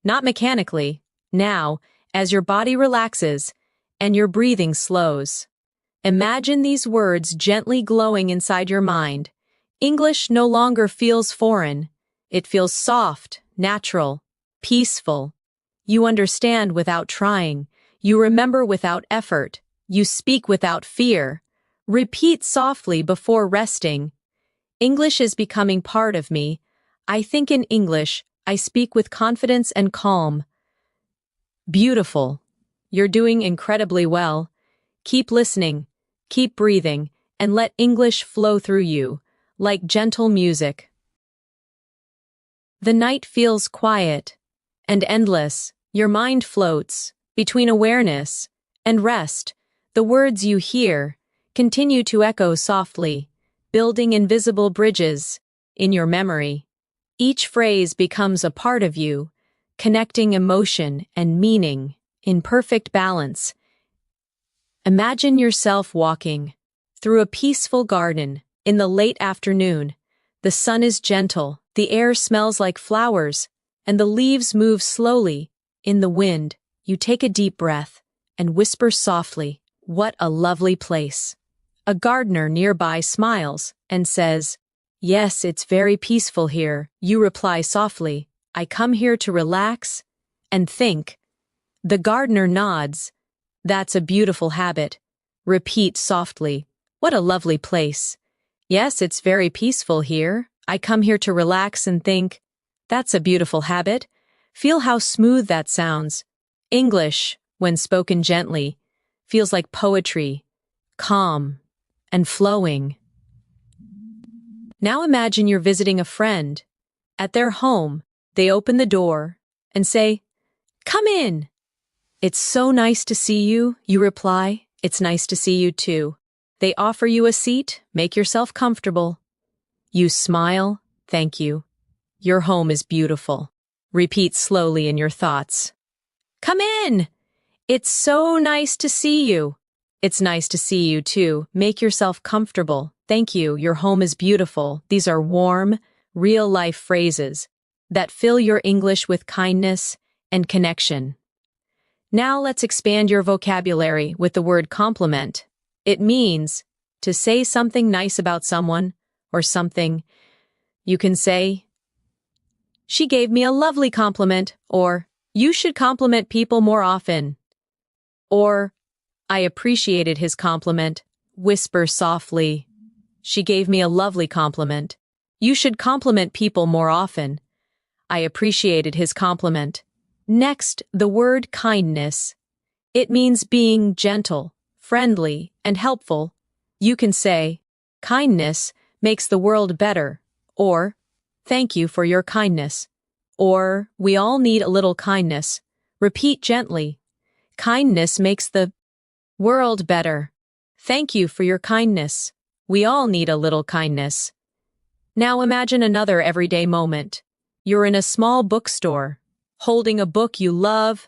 not mechanically. Now, as your body relaxes and your breathing slows, imagine these words gently glowing inside your mind. English no longer feels foreign. It feels soft, natural, peaceful. You understand without trying. You remember without effort. You speak without fear. Repeat softly before resting. English is becoming part of me. I think in English. I speak with confidence and calm. Beautiful. You're doing incredibly well. Keep listening, keep breathing, and let English flow through you, like gentle music. The night feels quiet and endless. Your mind floats between awareness and rest. The words you hear continue to echo softly, building invisible bridges in your memory. Each phrase becomes a part of you, connecting emotion and meaning in perfect balance. Imagine yourself walking through a peaceful garden in the late afternoon. The sun is gentle, the air smells like flowers, and the leaves move slowly in the wind. You take a deep breath and whisper softly, "What a lovely place." A gardener nearby smiles and says, "Yes, it's very peaceful here." You reply softly, "I come here to relax and think." The gardener nods. "That's a beautiful habit." Repeat softly, "What a lovely place." "Yes, it's very peaceful here. I come here to relax and think." That's a beautiful habit. Feel how smooth that sounds. English, when spoken gently, feels like poetry, calm and flowing. Now imagine you're visiting a friend. At their home, they open the door and say, "Come in." "It's so nice to see you," you reply. "It's nice to see you too." They offer you a seat. "Make yourself comfortable." You smile. "Thank you. Your home is beautiful." Repeat slowly in your thoughts. "Come in." "It's so nice to see you." "It's nice to see you too. Make yourself comfortable." "Thank you. Your home is beautiful." These are warm, real-life phrases that fill your English with kindness and connection. Now let's expand your vocabulary with the word compliment. It means to say something nice about someone or something. You can say, "She gave me a lovely compliment," or "You should compliment people more often," or "I appreciated his compliment." Whisper softly, "She gave me a lovely compliment." "You should compliment people more often." "I appreciated his compliment." Next, the word kindness. It means being gentle, friendly, and helpful. You can say, "Kindness makes the world better," or "Thank you for your kindness," or "We all need a little kindness." Repeat gently, "Kindness makes the world better." "Thank you for your kindness." "We all need a little kindness." Now imagine another everyday moment. You're in a small bookstore, holding a book you love.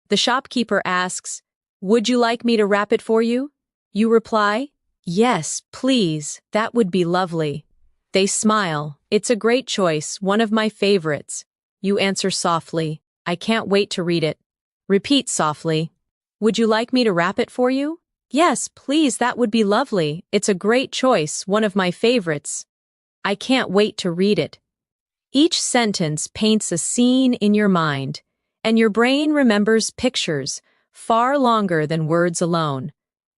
The shopkeeper asks, "Would you like me to wrap it for you?" You reply, "Yes, please, that would be lovely." They smile. "It's a great choice, one of my favorites." You answer softly, "I can't wait to read it." Repeat softly, "Would you like me to wrap it for you?" "Yes, please, that would be lovely. It's a great choice, one of my favorites. I can't wait to read it." Each sentence paints a scene in your mind, and your brain remembers pictures far longer than words alone.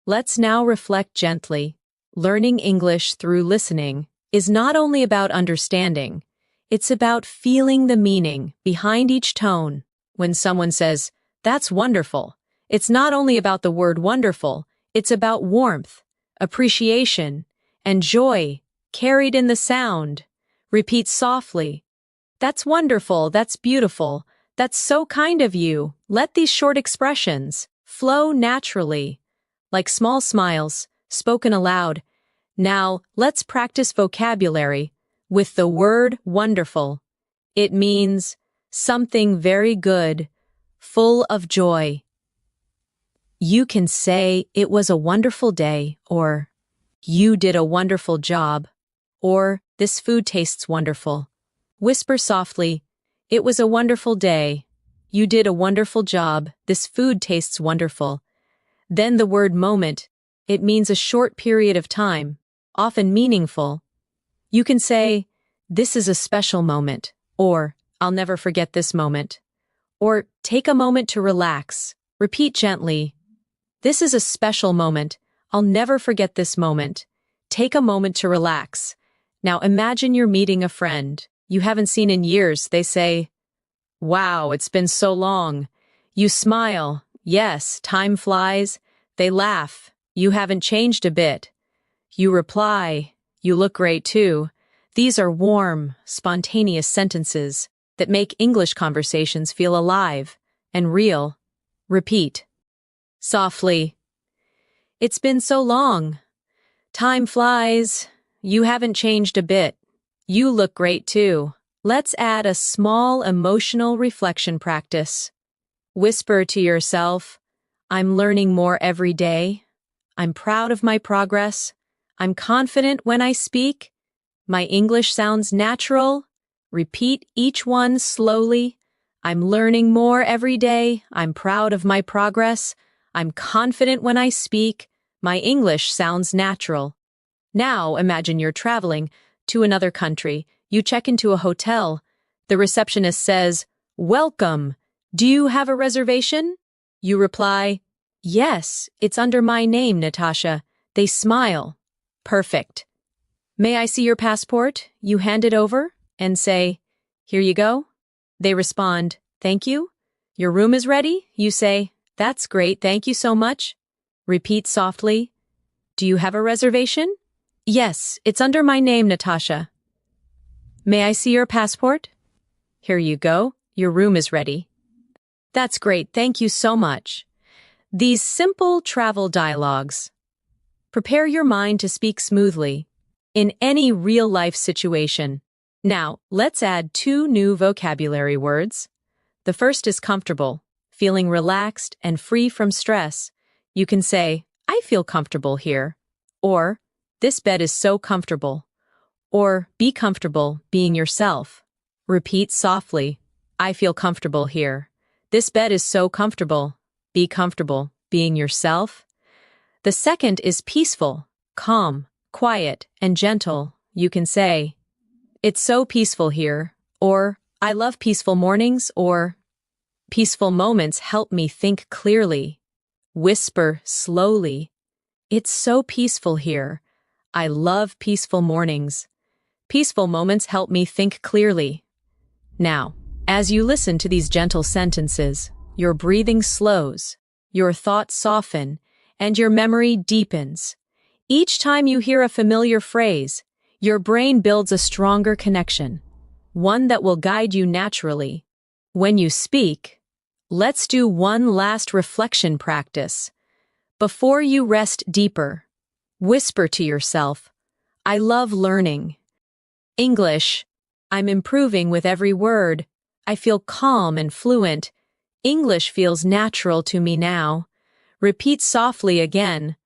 Let's now reflect gently. Learning English through listening is not only about understanding, it's about feeling the meaning behind each tone. When someone says, "That's wonderful," it's not only about the word wonderful, it's about warmth, appreciation, and joy carried in the sound. Repeat softly, "That's wonderful, that's beautiful, that's so kind of you." Let these short expressions flow naturally, like small smiles, spoken aloud. Now, let's practice vocabulary with the word wonderful. It means something very good, full of joy. You can say, "It was a wonderful day," or "You did a wonderful job," or "This food tastes wonderful." Whisper softly, "It was a wonderful day. You did a wonderful job. This food tastes wonderful." Then the word moment. It means a short period of time, often meaningful. You can say, "This is a special moment," or "I'll never forget this moment." Or take a moment to relax. Repeat gently, "This is a special moment. I'll never forget this moment." Take a moment to relax. Now imagine you're meeting a friend you haven't seen in years. They say, "Wow, it's been so long." You smile. "Yes, time flies." They laugh. "You haven't changed a bit." You reply, "You look great too." These are warm, spontaneous sentences that make English conversations feel alive and real. Repeat softly, "It's been so long." "Time flies." "You haven't changed a bit." "You look great too." Let's add a small emotional reflection practice. Whisper to yourself, "I'm learning more every day. I'm proud of my progress. I'm confident when I speak. My English sounds natural." Repeat each one slowly. "I'm learning more every day. I'm proud of my progress. I'm confident when I speak. My English sounds natural." Now imagine you're traveling to another country. You check into a hotel. The receptionist says, "Welcome. Do you have a reservation?" You reply, "Yes, it's under my name, Natasha." They smile. "Perfect. May I see your passport?" You hand it over and say, "Here you go." They respond, "Thank you." "Your room is ready?" You say, "That's great, thank you so much." Repeat softly, "Do you have a reservation?" "Yes, it's under my name, Natasha." "May I see your passport?" "Here you go. Your room is ready." "That's great, thank you so much." These simple travel dialogues prepare your mind to speak smoothly in any real-life situation. Now, let's add 2 new vocabulary words. The first is comfortable, feeling relaxed and free from stress. You can say, "I feel comfortable here," or "This bed is so comfortable," or "Be comfortable being yourself." Repeat softly, "I feel comfortable here." "This bed is so comfortable." Be comfortable being yourself. The second is peaceful, calm, quiet, and gentle. You can say, "It's so peaceful here," or "I love peaceful mornings," or "Peaceful moments help me think clearly." Whisper slowly, "It's so peaceful here. I love peaceful mornings. Peaceful moments help me think clearly." Now, as you listen to these gentle sentences, your breathing slows, your thoughts soften, and your memory deepens. Each time you hear a familiar phrase, your brain builds a stronger connection, one that will guide you naturally. When you speak, let's do one last reflection practice. Before you rest deeper, whisper to yourself, "I love learning." English, "I'm improving with every word." "I feel calm and fluent." English feels natural to me now. Repeat softly again,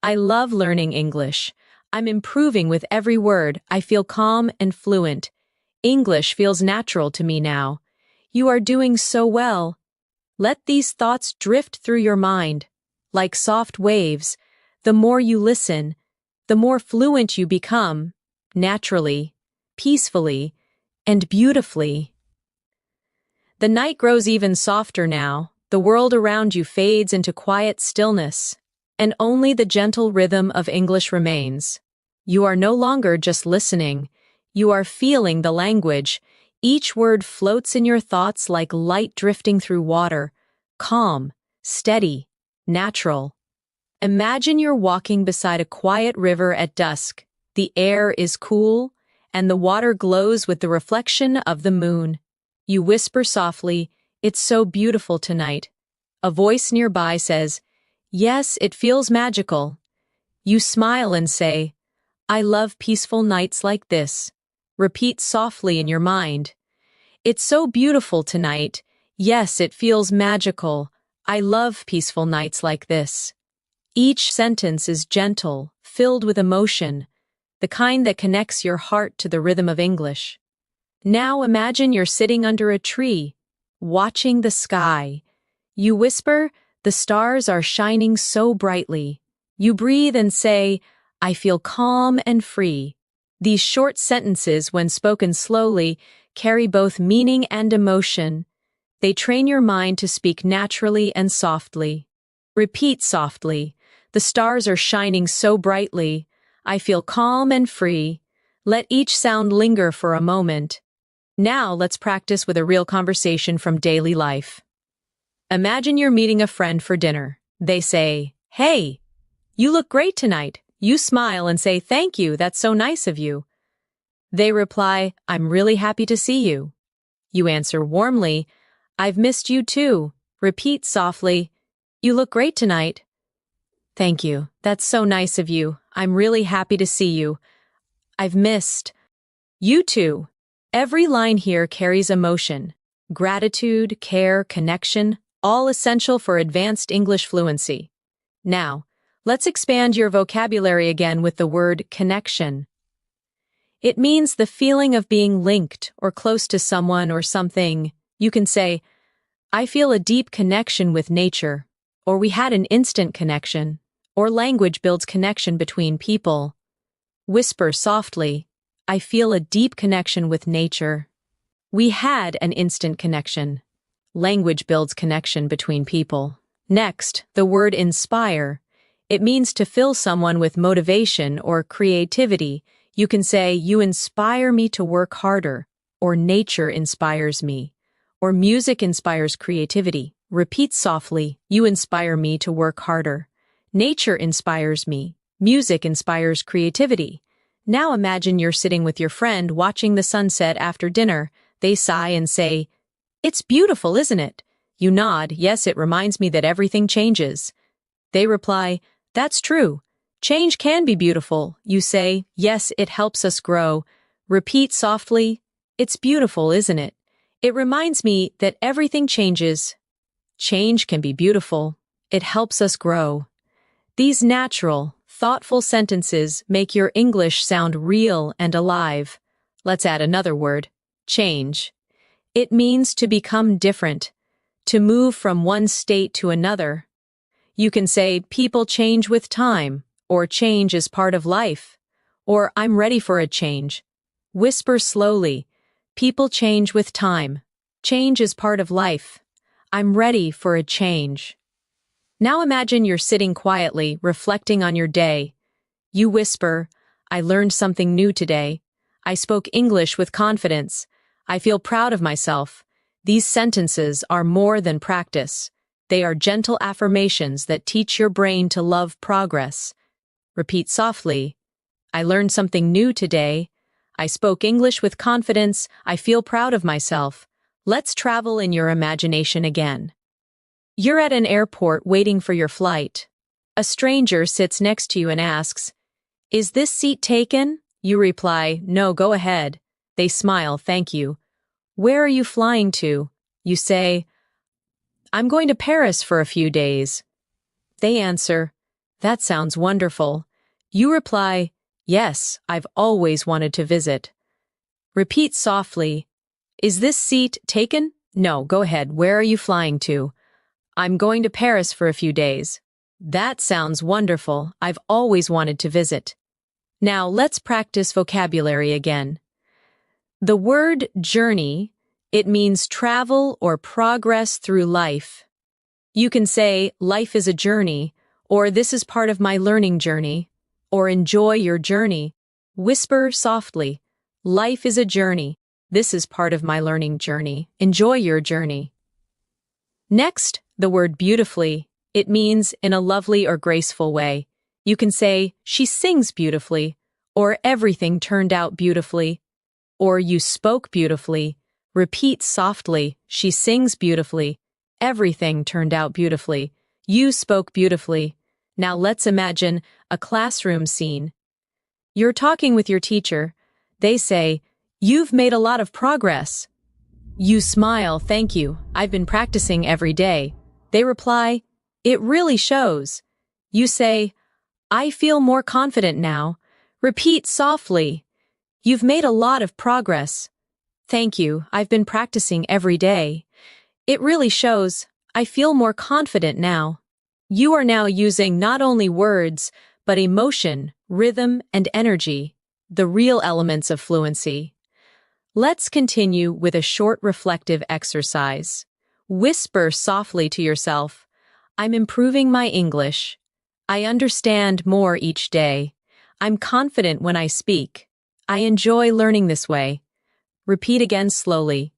"I love learning English. I'm improving with every word. I feel calm and fluent. English feels natural to me now." You are doing so well. Let these thoughts drift through your mind. Like soft waves, the more you listen, the more fluent you become, naturally, peacefully, and beautifully. The night grows even softer now. The world around you fades into quiet stillness, and only the gentle rhythm of English remains. You are no longer just listening. You are feeling the language. Each word floats in your thoughts like light drifting through water, calm, steady, natural. Imagine you're walking beside a quiet river at dusk. The air is cool, and the water glows with the reflection of the moon. You whisper softly, "It's so beautiful tonight." A voice nearby says, "Yes, it feels magical." You smile and say, I love peaceful nights like this. Repeat softly in your mind. It's so beautiful tonight. Yes, it feels magical. I love peaceful nights like this. Each sentence is gentle, filled with emotion, the kind that connects your heart to the rhythm of English. Now imagine you're sitting under a tree, watching the sky. You whisper, "The stars are shining so brightly." You breathe and say, "I feel calm and free." These short sentences, when spoken slowly, carry both meaning and emotion. They train your mind to speak naturally and softly. Repeat softly. The stars are shining so brightly. I feel calm and free. Let each sound linger for a moment. Now let's practice with a real conversation from daily life. Imagine you're meeting a friend for dinner. They say, "Hey, you look great tonight." You smile and say, "Thank you, that's so nice of you." They reply, "I'm really happy to see you." You answer warmly, "I've missed you too." Repeat softly, "You look great tonight." "Thank you, that's so nice of you. I'm really happy to see you. I've missed you too." Every line here carries emotion, gratitude, care, connection, all essential for advanced English fluency. Now, let's expand your vocabulary again with the word connection. It means the feeling of being linked or close to someone or something. You can say, "I feel a deep connection with nature," or "We had an instant connection," or language builds connection between people. Whisper softly, "I feel a deep connection with nature." We had an instant connection. Language builds connection between people. Next, the word inspire. It means to fill someone with motivation or creativity. You can say, "You inspire me to work harder," or "Nature inspires me," or "Music inspires creativity." Repeat softly, "You inspire me to work harder." Nature inspires me. Music inspires creativity. Now imagine you're sitting with your friend watching the sunset after dinner. They sigh and say, "It's beautiful, isn't it?" You nod, "Yes, it reminds me that everything changes." They reply, "That's true. Change can be beautiful." You say, "Yes, it helps us grow." Repeat softly, "It's beautiful, isn't it? It reminds me that everything changes. Change can be beautiful. It helps us grow." These natural, thoughtful sentences make your English sound real and alive. Let's add another word, change. It means to become different, to move from one state to another. You can say, "People change with time," or "Change is part of life," or "I'm ready for a change." Whisper slowly, "People change with time. Change is part of life. I'm ready for a change." Now imagine you're sitting quietly, reflecting on your day. You whisper, "I learned something new today. I spoke English with confidence. I feel proud of myself." These sentences are more than practice. They are gentle affirmations that teach your brain to love progress. Repeat softly, "I learned something new today. I spoke English with confidence. I feel proud of myself." Let's travel in your imagination again. You're at an airport waiting for your flight. A stranger sits next to you and asks, "Is this seat taken?" You reply, "No, go ahead." They smile, "Thank you." "Where are you flying to?" You say, "I'm going to Paris for a few days." They answer, "That sounds wonderful." You reply, "Yes, I've always wanted to visit." Repeat softly, "Is this seat taken?" "No, go ahead. Where are you flying to?" "I'm going to Paris for a few days." "That sounds wonderful. I've always wanted to visit." Now let's practice vocabulary again. The word journey, it means travel or progress through life. You can say, "Life is a journey," or "This is part of my learning journey," or "Enjoy your journey." Whisper softly, "Life is a journey. This is part of my learning journey. Enjoy your journey." Next, the word beautifully. It means in a lovely or graceful way. You can say, "She sings beautifully," or "Everything turned out beautifully," or "You spoke beautifully." Repeat softly, "She sings beautifully." "Everything turned out beautifully." "You spoke beautifully." Now let's imagine a classroom scene. You're talking with your teacher. They say, "You've made a lot of progress." You smile, "Thank you. I've been practicing every day." They reply, "It really shows." You say, "I feel more confident now." Repeat softly, "You've made a lot of progress." "Thank you. I've been practicing every day." "It really shows. I feel more confident now." You are now using not only words, but emotion, rhythm, and energy, the real elements of fluency. Let's continue with a short reflective exercise. Whisper softly to yourself, "I'm improving my English. I understand more each day. I'm confident when I speak. I enjoy learning this way." Repeat again slowly.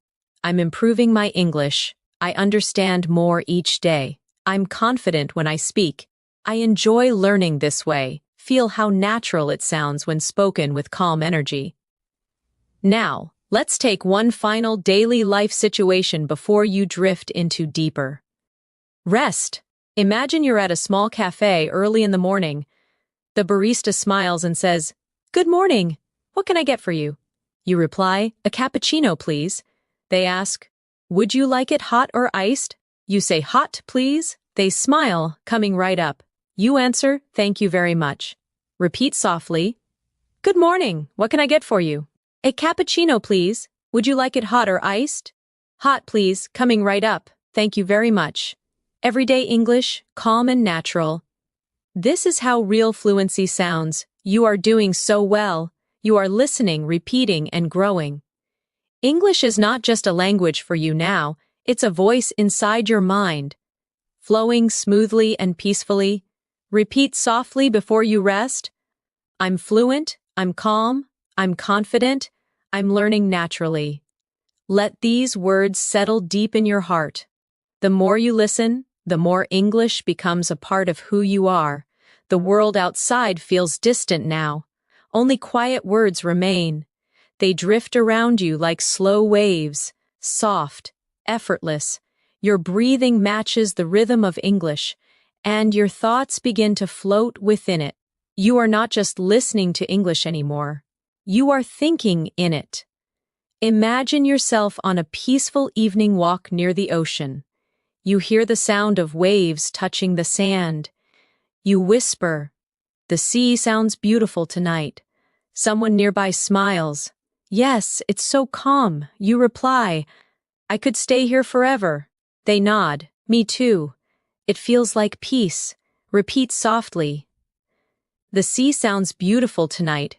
"I'm improving my English. I understand more each day. I'm confident when I speak. I enjoy learning this way." Feel how natural it sounds when spoken with calm energy. Now, let's take one final daily life situation before you drift into deeper rest. Imagine you're at a small cafe early in the morning. The barista smiles and says, "Good morning. What can I get for you?" You reply, "A cappuccino, please." They ask, "Would you like it hot or iced?" You say, "Hot, please." They smile, coming right up. You answer, "Thank you very much." Repeat softly, "Good morning. What can I get for you?" "A cappuccino, please. Would you like it hot or iced?" "Hot, please," coming right up. "Thank you very much." Everyday English, calm and natural. This is how real fluency sounds. You are doing so well. You are listening, repeating, and growing. English is not just a language for you now, it's a voice inside your mind. Flowing smoothly and peacefully. Repeat softly before you rest. I'm fluent, I'm calm, I'm confident, I'm learning naturally. Let these words settle deep in your heart. The more you listen, the more English becomes a part of who you are. The world outside feels distant now. Only quiet words remain. They drift around you like slow waves, soft, effortless. Your breathing matches the rhythm of English, and your thoughts begin to float within it. You are not just listening to English anymore. You are thinking in it. Imagine yourself on a peaceful evening walk near the ocean. You hear the sound of waves touching the sand. You whisper, "The sea sounds beautiful tonight." Someone nearby smiles. "Yes, it's so calm." You reply, "I could stay here forever." They nod, "Me too." It feels like peace. Repeat softly, "The sea sounds beautiful tonight."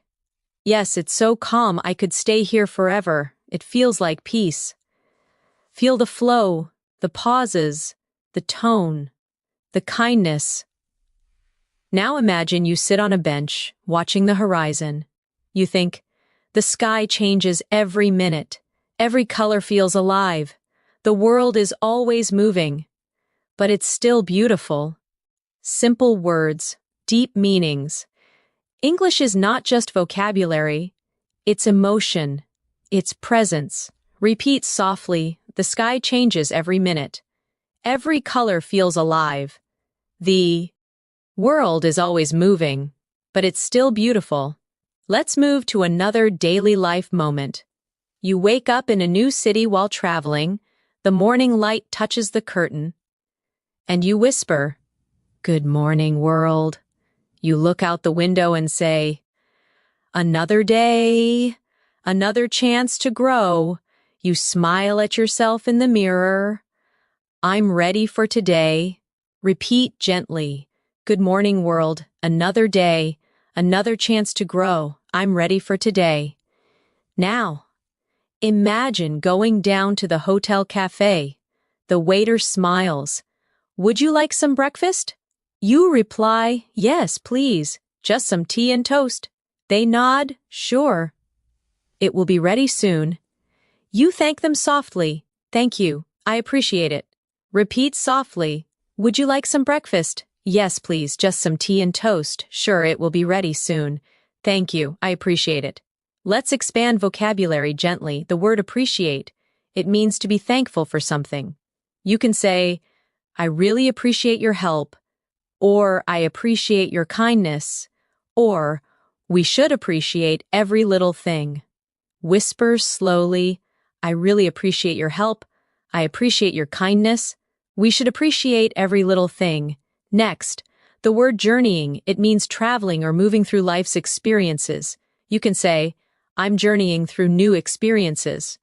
"Yes, it's so calm. I could stay here forever." It feels like peace. Feel the flow, the pauses, the tone, the kindness. Now imagine you sit on a bench, watching the horizon. You think, the sky changes every minute. Every color feels alive. The world is always moving. But it's still beautiful. Simple words, deep meanings. English is not just vocabulary. It's emotion. It's presence. Repeat softly, "The sky changes every minute. Every color feels alive. The world is always moving, but it's still beautiful." Let's move to another daily life moment. You wake up in a new city while traveling. The morning light touches the curtain, and you whisper, "Good morning, world." You look out the window and say, "Another day, another chance to grow." You smile at yourself in the mirror. "I'm ready for today." Repeat gently, "Good morning, world. Another day, another chance to grow. I'm ready for today." Now, imagine going down to the hotel cafe. The waiter smiles. "Would you like some breakfast?" You reply, "Yes, please. Just some tea and toast." They nod, "Sure. It will be ready soon." You thank them softly, "Thank you. I appreciate it." Repeat softly, "Would you like some breakfast?" "Yes, please. Just some tea and toast." "Sure, it will be ready soon." "Thank you. I appreciate it." Let's expand vocabulary gently. The word appreciate. It means to be thankful for something. You can say, "I really appreciate your help," or "I appreciate your kindness," or We should appreciate every little thing. Whisper slowly, I really appreciate your help. I appreciate your kindness. We should appreciate every little thing. Next, the word journeying, it means traveling or moving through life's experiences. You can say, I'm journeying through new experiences.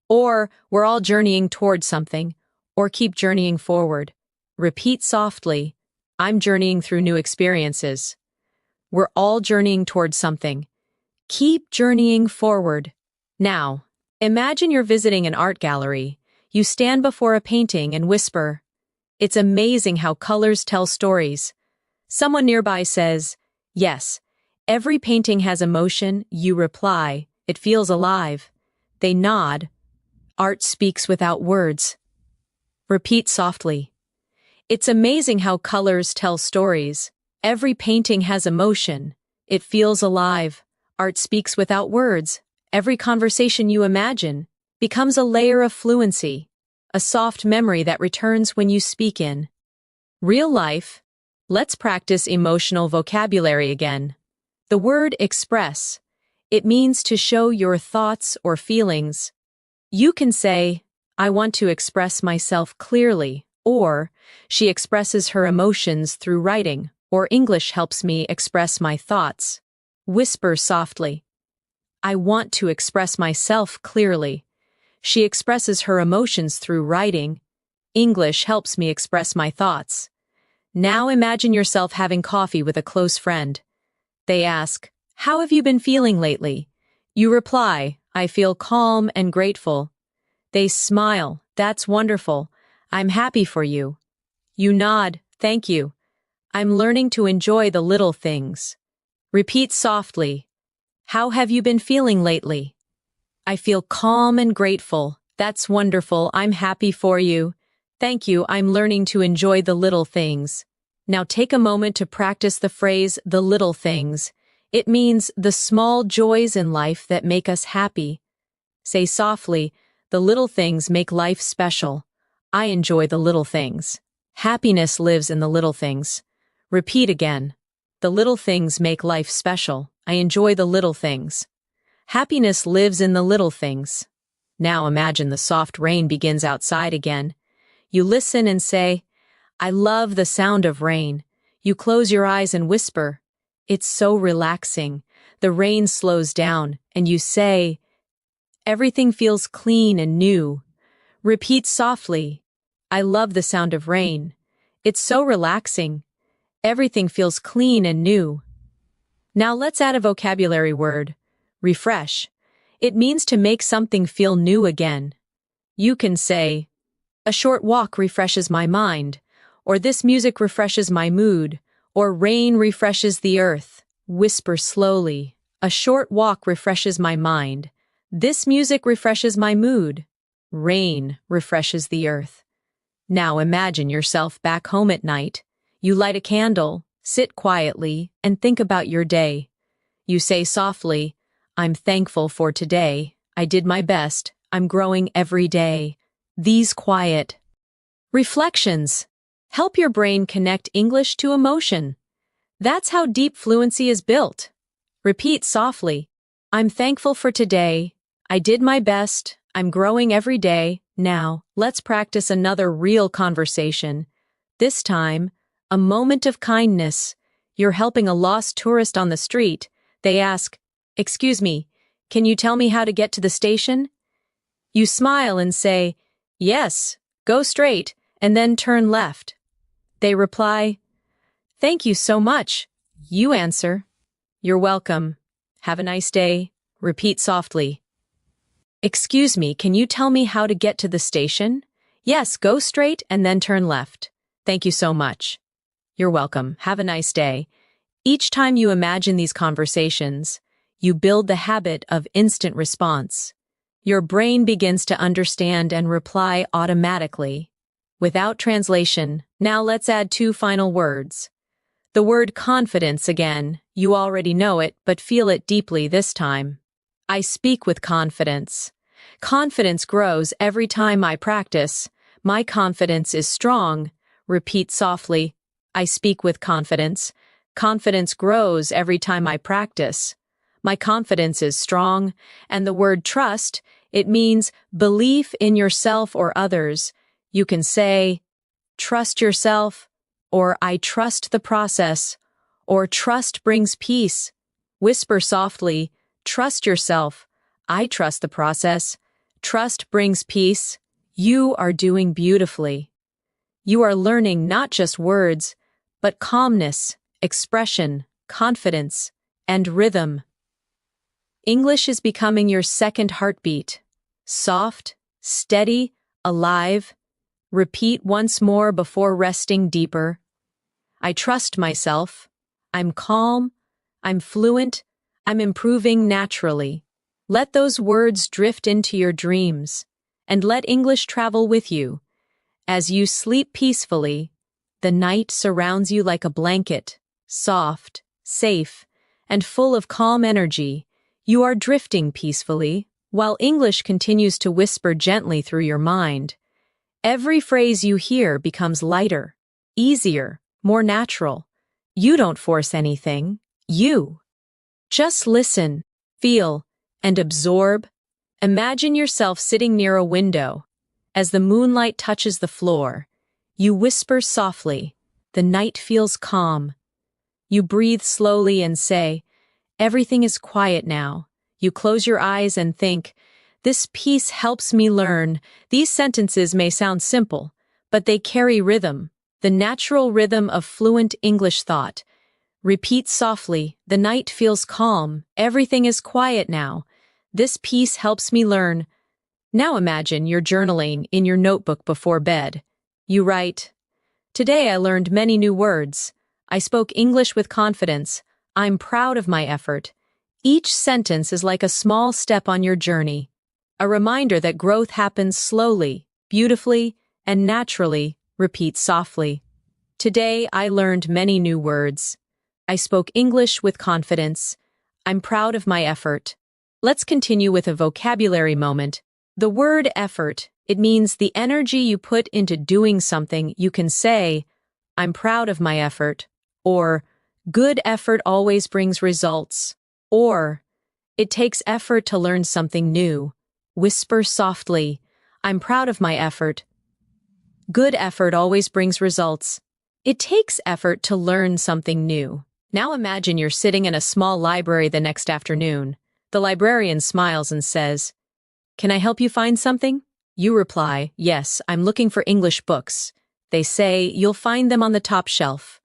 Or, we're all journeying towards something. Or keep journeying forward. Repeat softly, I'm journeying through new experiences. We're all journeying towards something. Keep journeying forward. Now, imagine you're visiting an art gallery. You stand before a painting and whisper, it's amazing how colors tell stories. Someone nearby says, yes, every painting has emotion. You reply, it feels alive. They nod. Art speaks without words. Repeat softly. It's amazing how colors tell stories. Every painting has emotion. It feels alive. Art speaks without words. Every conversation you imagine becomes a layer of fluency, a soft memory that returns when you speak in real life. Let's practice emotional vocabulary again. The word express. It means to show your thoughts or feelings. You can say, I want to express myself clearly, or she expresses her emotions through writing, or English helps me express my thoughts. Whisper softly. I want to express myself clearly. She expresses her emotions through writing. English helps me express my thoughts. Now imagine yourself having coffee with a close friend. They ask, how have you been feeling lately? You reply, I feel calm and grateful. They smile, that's wonderful. I'm happy for you. You nod, thank you. I'm learning to enjoy the little things. Repeat softly. How have you been feeling lately? I feel calm and grateful. That's wonderful. I'm happy for you. Thank you. I'm learning to enjoy the little things. Now take a moment to practice the phrase, the little things. It means the small joys in life that make us happy. Say softly, the little things make life special. I enjoy the little things. Happiness lives in the little things. Repeat again. The little things make life special. I enjoy the little things. Happiness lives in the little things. Now imagine the soft rain begins outside again. You listen and say, I love the sound of rain. You close your eyes and whisper, it's so relaxing. The rain slows down, and you say, everything feels clean and new. Repeat softly, I love the sound of rain. It's so relaxing. Everything feels clean and new. Now let's add a vocabulary word. Refresh. It means to make something feel new again. You can say, a short walk refreshes my mind, or this music refreshes my mood, or rain refreshes the earth. Whisper slowly. A short walk refreshes my mind. This music refreshes my mood. Rain refreshes the earth. Now imagine yourself back home at night. You light a candle, sit quietly, and think about your day. You say softly, I'm thankful for today. I did my best. I'm growing every day. These quiet reflections help your brain connect English to emotion. That's how deep fluency is built. Repeat softly, I'm thankful for today. I did my best. I'm growing every day. Now, let's practice another real conversation. This time, a moment of kindness. You're helping a lost tourist on the street. They ask, excuse me, can you tell me how to get to the station? You smile and say, yes, go straight, and then turn left. They reply, thank you so much. You answer, you're welcome. Have a nice day. Repeat softly. Excuse me, can you tell me how to get to the station? Yes, go straight and then turn left. Thank you so much. You're welcome. Have a nice day. Each time you imagine these conversations, you build the habit of instant response. Your brain begins to understand and reply automatically, without translation. Now let's add 2 final words. The word confidence again. You already know it, but feel it deeply this time. I speak with confidence. Confidence grows every time I practice. My confidence is strong. Repeat softly. I speak with confidence. Confidence grows every time I practice. My confidence is strong, and the word trust, it means belief in yourself or others. You can say, trust yourself, or I trust the process, or trust brings peace. Whisper softly, trust yourself. I trust the process. Trust brings peace. You are doing beautifully. You are learning not just words, but calmness, expression, confidence, and rhythm. English is becoming your second heartbeat. Soft, steady, alive. Repeat once more before resting deeper. I trust myself. I'm calm. I'm fluent. I'm improving naturally. Let those words drift into your dreams, and let English travel with you. As you sleep peacefully, the night surrounds you like a blanket, soft, safe, and full of calm energy. You are drifting peacefully, while English continues to whisper gently through your mind. Every phrase you hear becomes lighter, easier, more natural. You don't force anything. You just listen, feel, and absorb. Imagine yourself sitting near a window. As the moonlight touches the floor, you whisper softly. The night feels calm. You breathe slowly and say, everything is quiet now. You close your eyes and think, this peace helps me learn. These sentences may sound simple, but they carry rhythm, the natural rhythm of fluent English thought. Repeat softly, the night feels calm. Everything is quiet now. This peace helps me learn. Now imagine you're journaling in your notebook before bed. You write, today I learned many new words. I spoke English with confidence. I'm proud of my effort. Each sentence is like a small step on your journey, a reminder that growth happens slowly, beautifully, and naturally. Repeat softly. Today I learned many new words. I spoke English with confidence. I'm proud of my effort. Let's continue with a vocabulary moment. The word effort, it means the energy you put into doing something. You can say, I'm proud of my effort, or good effort always brings results, or it takes effort to learn something new. Whisper softly, I'm proud of my effort. Good effort always brings results. It takes effort to learn something new. Now imagine you're sitting in a small library the next afternoon. The librarian smiles and says, can I help you find something? You reply, yes, I'm looking for English books. They say, you'll find them on the top shelf.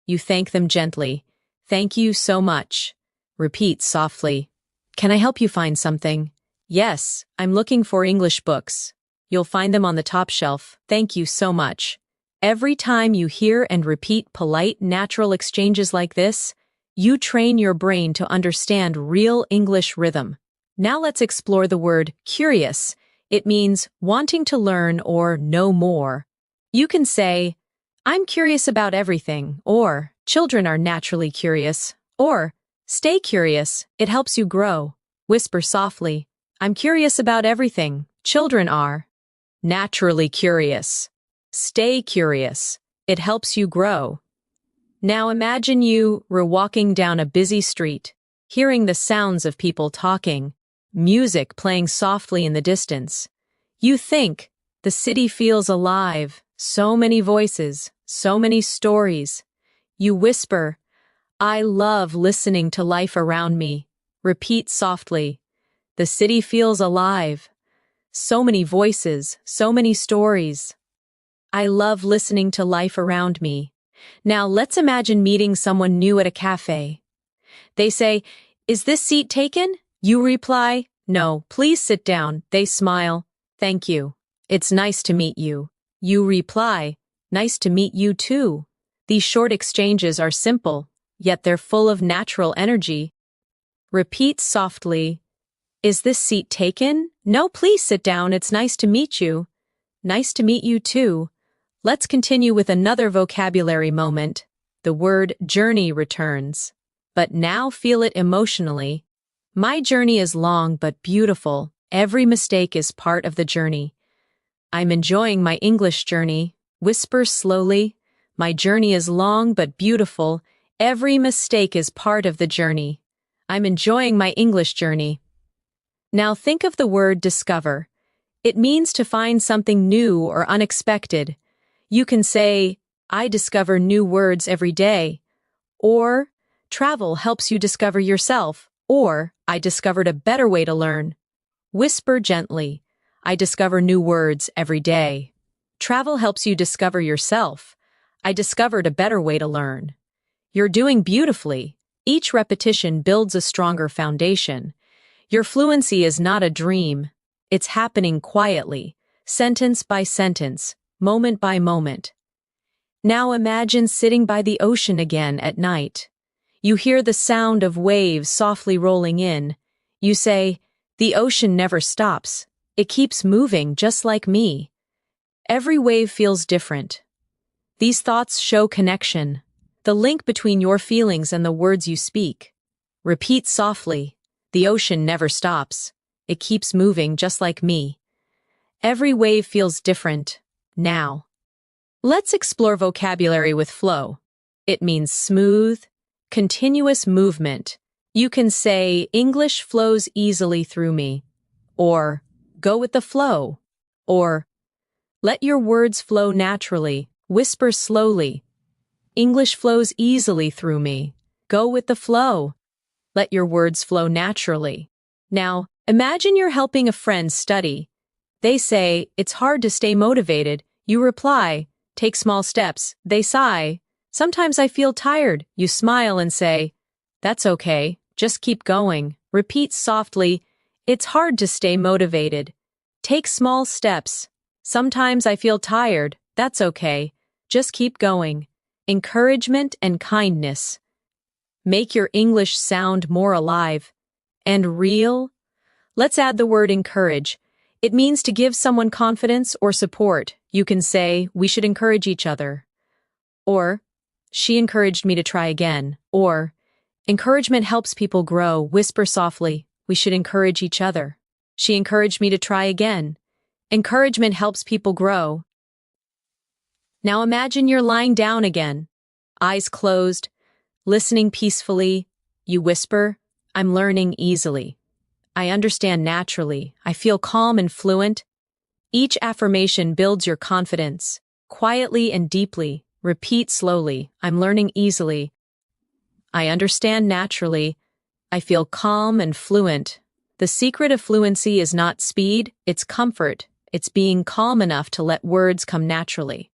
You thank them gently. Thank you so much. Repeat softly. Can I help you find something? Yes, I'm looking for English books. You'll find them on the top shelf. Thank you so much. Every time you hear and repeat polite, natural exchanges like this, you train your brain to understand real English rhythm. Now let's explore the word curious. It means wanting to learn or know more. You can say, I'm curious about everything, or children are naturally curious, or stay curious, it helps you grow. Whisper softly, I'm curious about everything. Children are naturally curious. Stay curious, it helps you grow. Now imagine you were walking down a busy street, hearing the sounds of people talking, music playing softly in the distance. You think, the city feels alive, so many voices, so many stories. You whisper, I love listening to life around me. Repeat softly, the city feels alive, so many voices, so many stories. I love listening to life around me. Now let's imagine meeting someone new at a cafe. They say, is this seat taken? You reply, no, please sit down. They smile, thank you. It's nice to meet you. You reply, nice to meet you too. These short exchanges are simple, yet they're full of natural energy. Repeat softly, is this seat taken? No, please sit down. It's nice to meet you. Nice to meet you too. Let's continue with another vocabulary moment. The word journey returns. But now feel it emotionally. My journey is long but beautiful. Every mistake is part of the journey. I'm enjoying my English journey. Whisper slowly. My journey is long but beautiful. Every mistake is part of the journey. I'm enjoying my English journey. Now think of the word discover. It means to find something new or unexpected. You can say, I discover new words every day. Or, travel helps you discover yourself. Or, I discovered a better way to learn. Whisper gently, I discover new words every day. Travel helps you discover yourself. I discovered a better way to learn. You're doing beautifully. Each repetition builds a stronger foundation. Your fluency is not a dream. It's happening quietly, sentence by sentence, moment by moment. Now imagine sitting by the ocean again at night. You hear the sound of waves softly rolling in. You say, the ocean never stops. It keeps moving just like me. Every wave feels different. These thoughts show connection, the link between your feelings and the words you speak. Repeat softly, the ocean never stops. It keeps moving just like me. Every wave feels different, now. Let's explore vocabulary with flow. It means smooth, continuous movement. You can say, English flows easily through me. Or, go with the flow. Or, let your words flow naturally. Whisper slowly. English flows easily through me. Go with the flow. Let your words flow naturally. Now, imagine you're helping a friend study. They say, it's hard to stay motivated. You reply, take small steps. They sigh. Sometimes I feel tired. You smile and say, that's okay. Just keep going. Repeat softly, it's hard to stay motivated. Take small steps. Sometimes I feel tired. That's okay. Just keep going. Encouragement and kindness. Make your English sound more alive and real. Let's add the word encourage. It means to give someone confidence or support. You can say, we should encourage each other. Or, she encouraged me to try again. Or, encouragement helps people grow. Whisper softly, we should encourage each other. She encouraged me to try again. Encouragement helps people grow. Now imagine you're lying down again, eyes closed, listening peacefully. You whisper, I'm learning easily. I understand naturally. I feel calm and fluent. Each affirmation builds your confidence. Quietly and deeply, repeat slowly, I'm learning easily. I understand naturally. I feel calm and fluent. The secret of fluency is not speed, it's comfort. It's being calm enough to let words come naturally.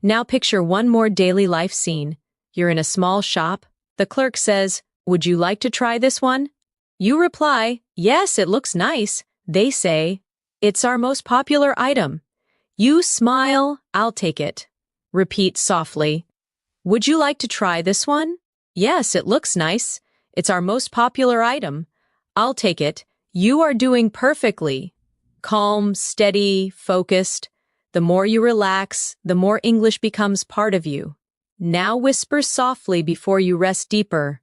Now picture one more daily life scene. You're in a small shop. The clerk says, would you like to try this one? You reply, yes, it looks nice. They say, it's our most popular item. You smile, I'll take it. Repeat softly, would you like to try this one? Yes, it looks nice. It's our most popular item. I'll take it. You are doing perfectly. Calm, steady, focused. The more you relax, the more English becomes part of you. Now whisper softly before you rest deeper.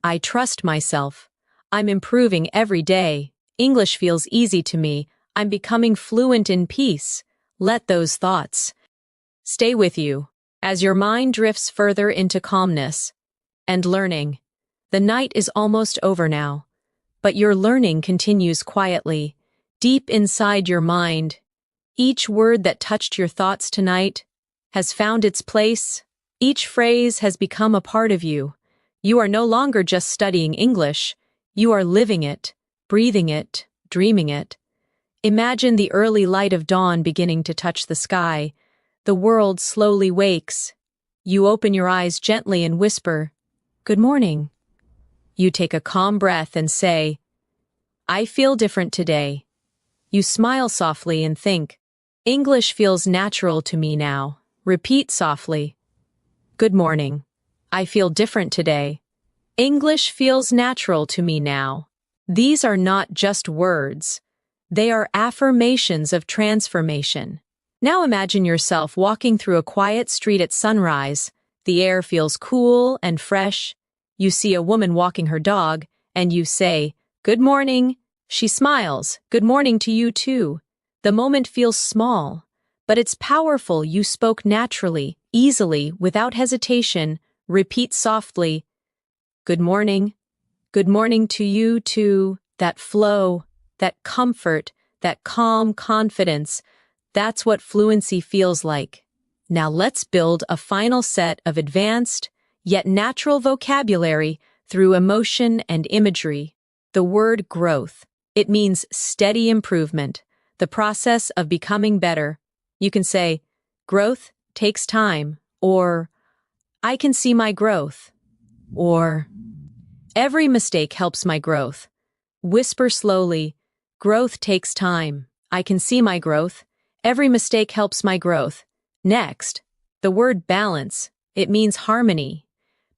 I trust myself. I'm improving every day. English feels easy to me. I'm becoming fluent in peace. Let those thoughts stay with you as your mind drifts further into calmness and learning. The night is almost over now, but your learning continues quietly, deep inside your mind. Each word that touched your thoughts tonight has found its place. Each phrase has become a part of you. You are no longer just studying English. You are living it, breathing it, dreaming it. Imagine the early light of dawn beginning to touch the sky. The world slowly wakes. You open your eyes gently and whisper, good morning. You take a calm breath and say, I feel different today. You smile softly and think, English feels natural to me now. Repeat softly, good morning. I feel different today. English feels natural to me now. These are not just words. They are affirmations of transformation. Now imagine yourself walking through a quiet street at sunrise. The air feels cool and fresh. You see a woman walking her dog, and you say, good morning. She smiles, good morning to you too. The moment feels small, but it's powerful. You spoke naturally, easily, without hesitation. Repeat softly. Good morning. Good morning to you too. That flow, that comfort, that calm confidence. That's what fluency feels like. Now let's build a final set of advanced, yet natural vocabulary through emotion and imagery. The word growth. It means steady improvement, the process of becoming better. You can say, growth takes time, or I can see my growth, or every mistake helps my growth. Whisper slowly, growth takes time. I can see my growth. Every mistake helps my growth. Next, the word balance. It means harmony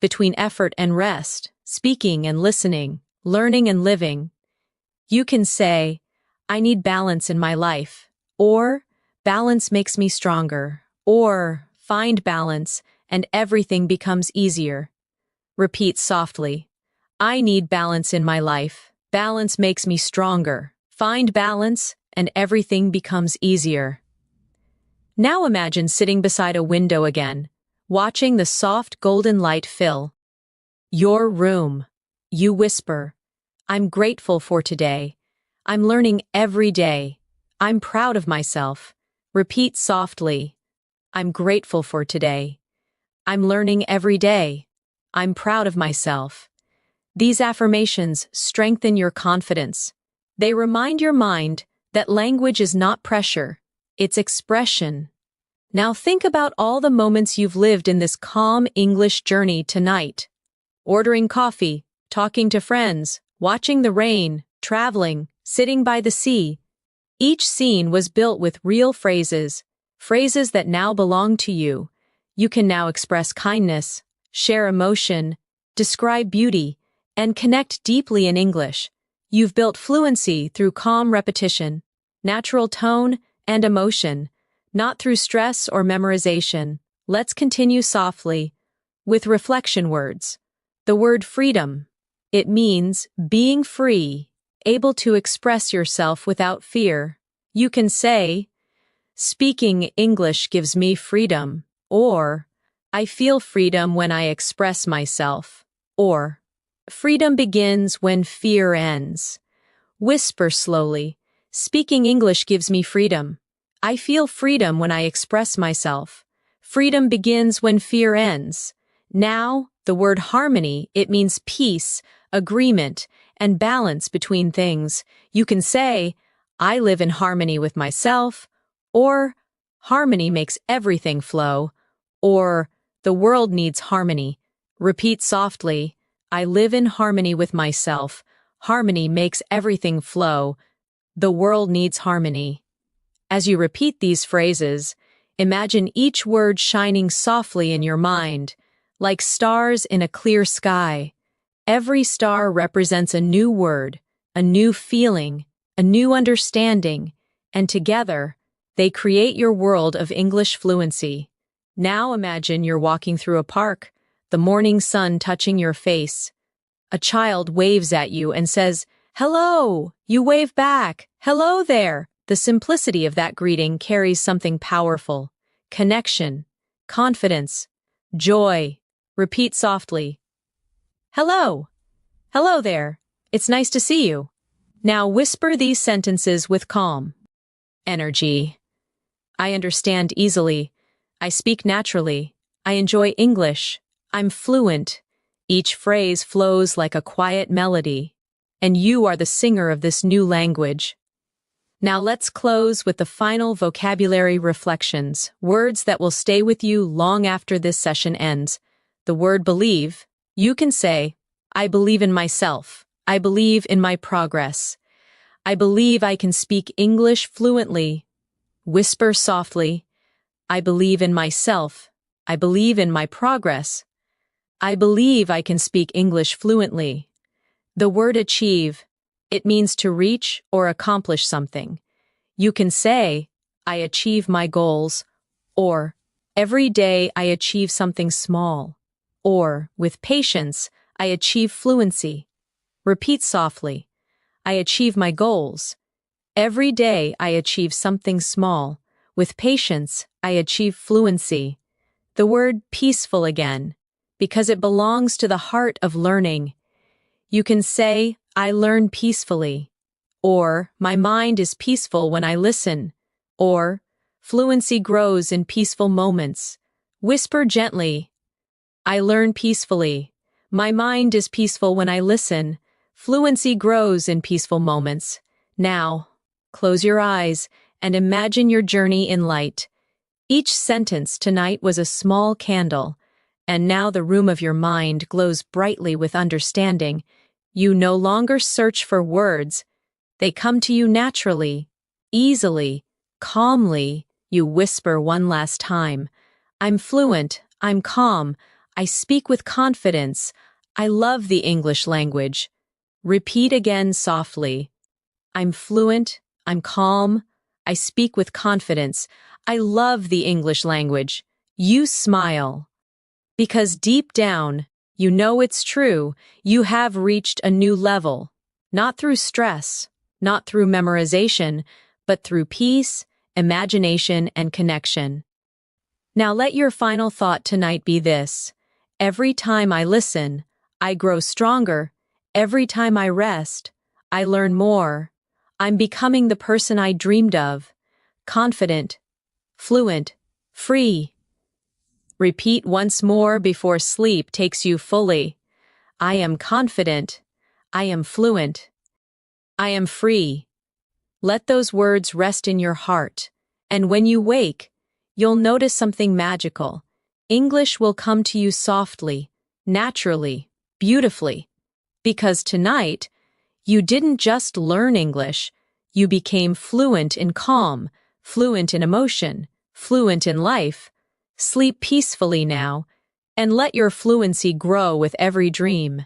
between effort and rest, speaking and listening, learning and living. You can say, I need balance in my life, or balance makes me stronger, or find balance and everything becomes easier. Repeat softly. I need balance in my life. Balance makes me stronger. Find balance and everything becomes easier. Now imagine sitting beside a window again, watching the soft golden light fill your room. You whisper, I'm grateful for today. I'm learning every day. I'm proud of myself. Repeat softly. I'm grateful for today. I'm learning every day. I'm proud of myself. These affirmations strengthen your confidence. They remind your mind that language is not pressure, it's expression. Now think about all the moments you've lived in this calm English journey tonight. Ordering coffee, talking to friends, watching the rain, traveling, sitting by the sea. Each scene was built with real phrases, phrases that now belong to you. You can now express kindness, share emotion, describe beauty, and connect deeply in English. You've built fluency through calm repetition, natural tone, and emotion, not through stress or memorization. Let's continue softly with reflection words. The word freedom. It means being free, able to express yourself without fear. You can say, speaking English gives me freedom, or I feel freedom when I express myself, or freedom begins when fear ends. Whisper slowly, speaking English gives me freedom. I feel freedom when I express myself. Freedom begins when fear ends. Now, the word harmony, it means peace, agreement, and balance between things. You can say, I live in harmony with myself, or harmony makes everything flow, or the world needs harmony. Repeat softly, I live in harmony with myself. Harmony makes everything flow. The world needs harmony. As you repeat these phrases, imagine each word shining softly in your mind, like stars in a clear sky. Every star represents a new word, a new feeling, a new understanding, and together, they create your world of English fluency. Now imagine you're walking through a park, the morning sun touching your face. A child waves at you and says, hello! You wave back, hello there! The simplicity of that greeting carries something powerful. Connection, confidence, joy. Repeat softly. Hello! Hello there! It's nice to see you. Now whisper these sentences with calm energy. I understand easily. I speak naturally. I enjoy English. I'm fluent. Each phrase flows like a quiet melody, and you are the singer of this new language. Now let's close with the final vocabulary reflections, words that will stay with you long after this session ends. The word believe. You can say, I believe in myself. I believe in my progress. I believe I can speak English fluently. Whisper softly, I believe in myself. I believe in my progress. I believe I can speak English fluently. The word achieve. It means to reach or accomplish something. You can say, I achieve my goals, or every day I achieve something small, or with patience, I achieve fluency. Repeat softly, I achieve my goals. Every day I achieve something small. With patience, I achieve fluency. The word peaceful again. because it belongs to the heart of learning. You can say, I learn peacefully, or my mind is peaceful when I listen, or fluency grows in peaceful moments. Whisper gently, I learn peacefully. My mind is peaceful when I listen. Fluency grows in peaceful moments. Now, close your eyes and imagine your journey in light. Each sentence tonight was a small candle, and now the room of your mind glows brightly with understanding. You no longer search for words. They come to you naturally, easily, calmly. You whisper one last time. I'm fluent, I'm calm, I speak with confidence, I love the English language. Repeat again softly. I'm fluent, I'm calm, I speak with confidence, I love the English language. You smile. Because deep down, you know it's true, you have reached a new level. Not through stress, not through memorization, but through peace, imagination, and connection. Now let your final thought tonight be this. Every time I listen, I grow stronger. Every time I rest, I learn more. I'm becoming the person I dreamed of. Confident, fluent, free. Repeat once more before sleep takes you fully. I am confident. I am fluent. I am free. Let those words rest in your heart, and when you wake, you'll notice something magical. English will come to you softly, naturally, beautifully. Because tonight, you didn't just learn English, you became fluent in calm, fluent in emotion, fluent in life. Sleep peacefully now, and let your fluency grow with every dream.